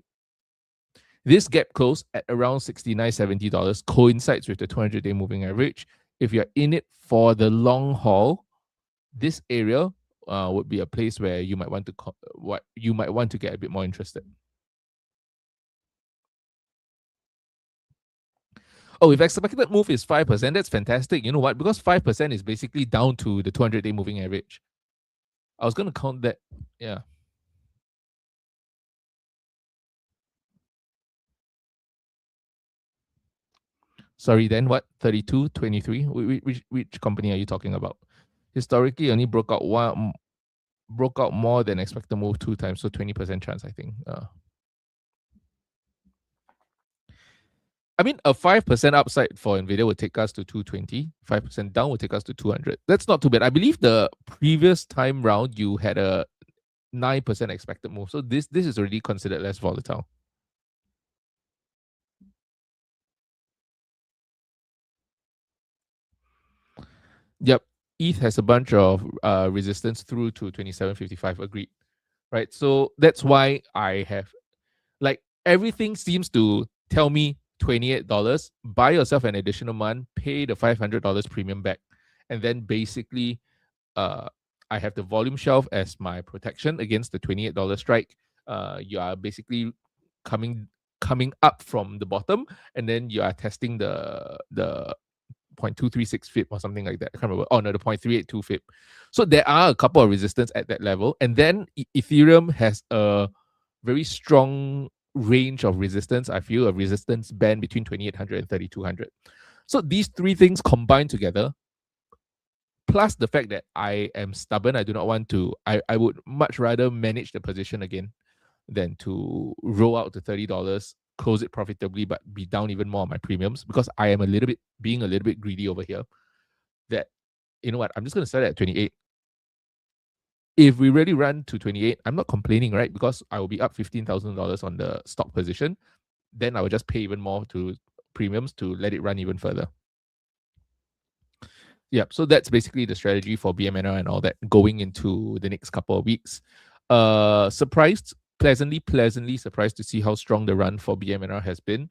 this gap close at around $69-70 coincides with the 200-day moving average. If you're in it for the long haul, this area would be a place where you might want to get a bit more interested. Oh, if expected move is 5%, that's fantastic. You know what? Because 5% is basically down to the 200-day moving average. I was going to count that. Yeah. Sorry, then what? 32, 23? Which company are you talking about? Historically, only broke out more than expected move 2 times. So 20% chance, I think. I mean, a 5% upside for Nvidia would take us to 220. 5% down would take us to 200. That's not too bad. I believe the previous time round you had a 9% expected move. So this is already considered less volatile. Yep. ETH has a bunch of resistance through to 27.55. Agreed. Right. So that's why I have, like, everything seems to tell me $28. Buy yourself an additional month, pay the $500 premium back, and then basically, I have the volume shelf as my protection against the $28 strike. You are basically coming up from the bottom, and then you are testing the 0.236 FIB or something like that. I can't remember. Oh no, the 0.382 FIB. So there are a couple of resistance at that level, and then Ethereum has a very strong range of resistance. I feel a resistance band between 2,800 and 3,200. So these three things combined together, plus the fact that I am stubborn, I do not want to. I would much rather manage the position again than to roll out to $30, close it profitably, but be down even more on my premiums, because I am being a little bit greedy over here. That, you know what, I'm just going to sell it at 28. If we really run to 28, I'm not complaining, right? Because I will be up $15,000 on the stock position. Then I will just pay even more to premiums to let it run even further. Yep. So that's basically the strategy for BMNR and all that going into the next couple of weeks. Pleasantly surprised to see how strong the run for BMNR has been.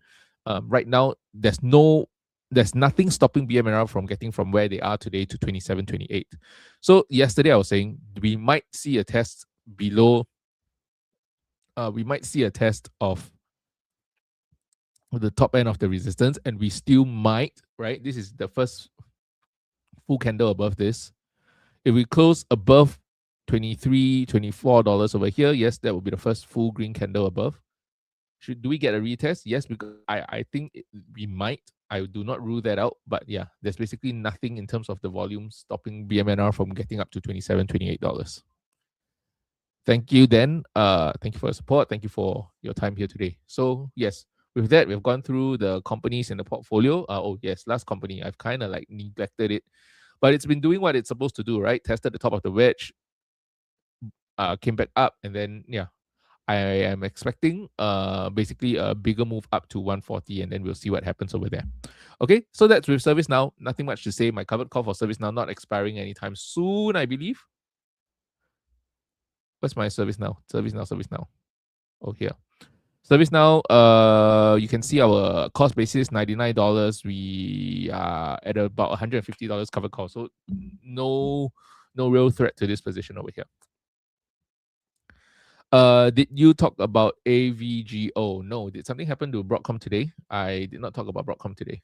Right now, there's nothing stopping BMNR from getting from where they are today to 27, 28. So yesterday I was saying we might see a test below. We might see a test of the top end of the resistance, and we still might, right? This is the first full candle above this. If we close above $23, $24 over here, yes, that will be the first full green candle above. Do we get a retest? Yes, because I think we might. I do not rule that out, but yeah, there's basically nothing in terms of the volume stopping BMNR from getting up to $27, $28. Thank you, Dan. Thank you for your support. Thank you for your time here today. So yes, with that, we've gone through the companies in the portfolio. Oh yes, last company. I've kind of like neglected it, but it's been doing what it's supposed to do, right? Tested the top of the wedge, came back up, and then yeah, I am expecting basically a bigger move up to 140, and then we'll see what happens over there. Okay, so that's with ServiceNow. Nothing much to say. My covered call for ServiceNow not expiring anytime soon, I believe. What's my ServiceNow? ServiceNow. Oh, here. ServiceNow, you can see our cost basis, $99. We are at about $150 covered call. So no real threat to this position over here. Did you talk about AVGO? No. Did something happen to Broadcom today? I did not talk about Broadcom today.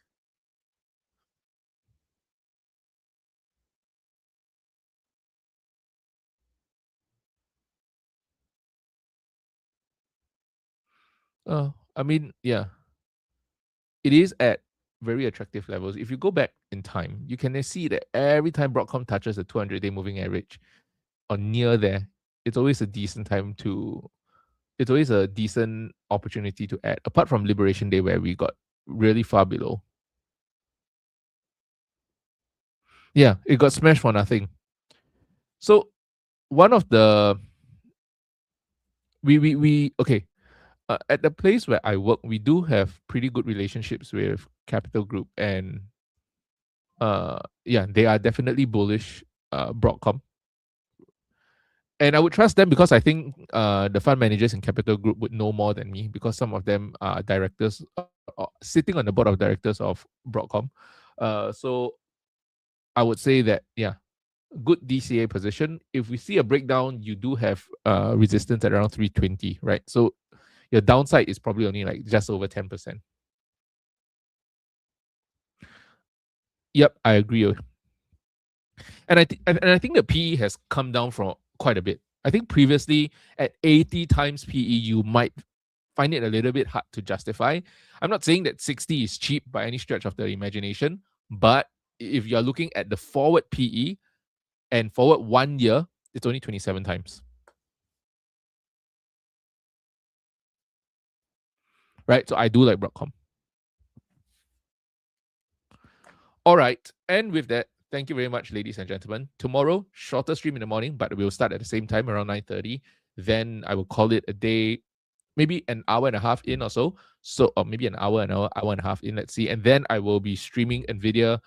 I mean, yeah. It is at very attractive levels. If you go back in time, you can see that every time Broadcom touches the 200-day moving average or near there, it's always a decent opportunity to add, apart from Liberation Day where we got really far below. Yeah, it got smashed for nothing. So one of the okay, at the place where I work, we do have pretty good relationships with Capital Group, and yeah, they are definitely bullish Broadcom. And I would trust them because I think the fund managers in Capital Group would know more than me, because some of them are directors sitting on the board of directors of Broadcom. So I would say that, yeah, good DCA position. If we see a breakdown, you do have resistance at around 320, right? So your downside is probably only like just over 10%. Yep, I agree. And I think the PE has come down from quite a bit. I think previously at 80 times PE, you might find it a little bit hard to justify. I'm not saying that 60 is cheap by any stretch of the imagination, but if you're looking at the forward PE and forward 1 year, it's only 27 times. Right? So I do like Broadcom. All right. And with that, thank you very much, ladies and gentlemen. Tomorrow, shorter stream in the morning, but we'll start at the same time around 9:30. Then I will call it a day, maybe an hour and a half in or so. So, or maybe an hour and a half in, let's see. And then I will be streaming NVIDIA.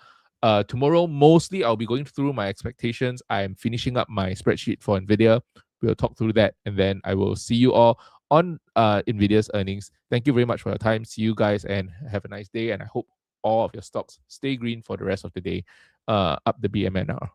Tomorrow, mostly I'll be going through my expectations. I'm finishing up my spreadsheet for NVIDIA. We'll talk through that. And then I will see you all on NVIDIA's earnings. Thank you very much for your time. See you guys and have a nice day. And I hope all of your stocks stay green for the rest of the day, up the BMNR.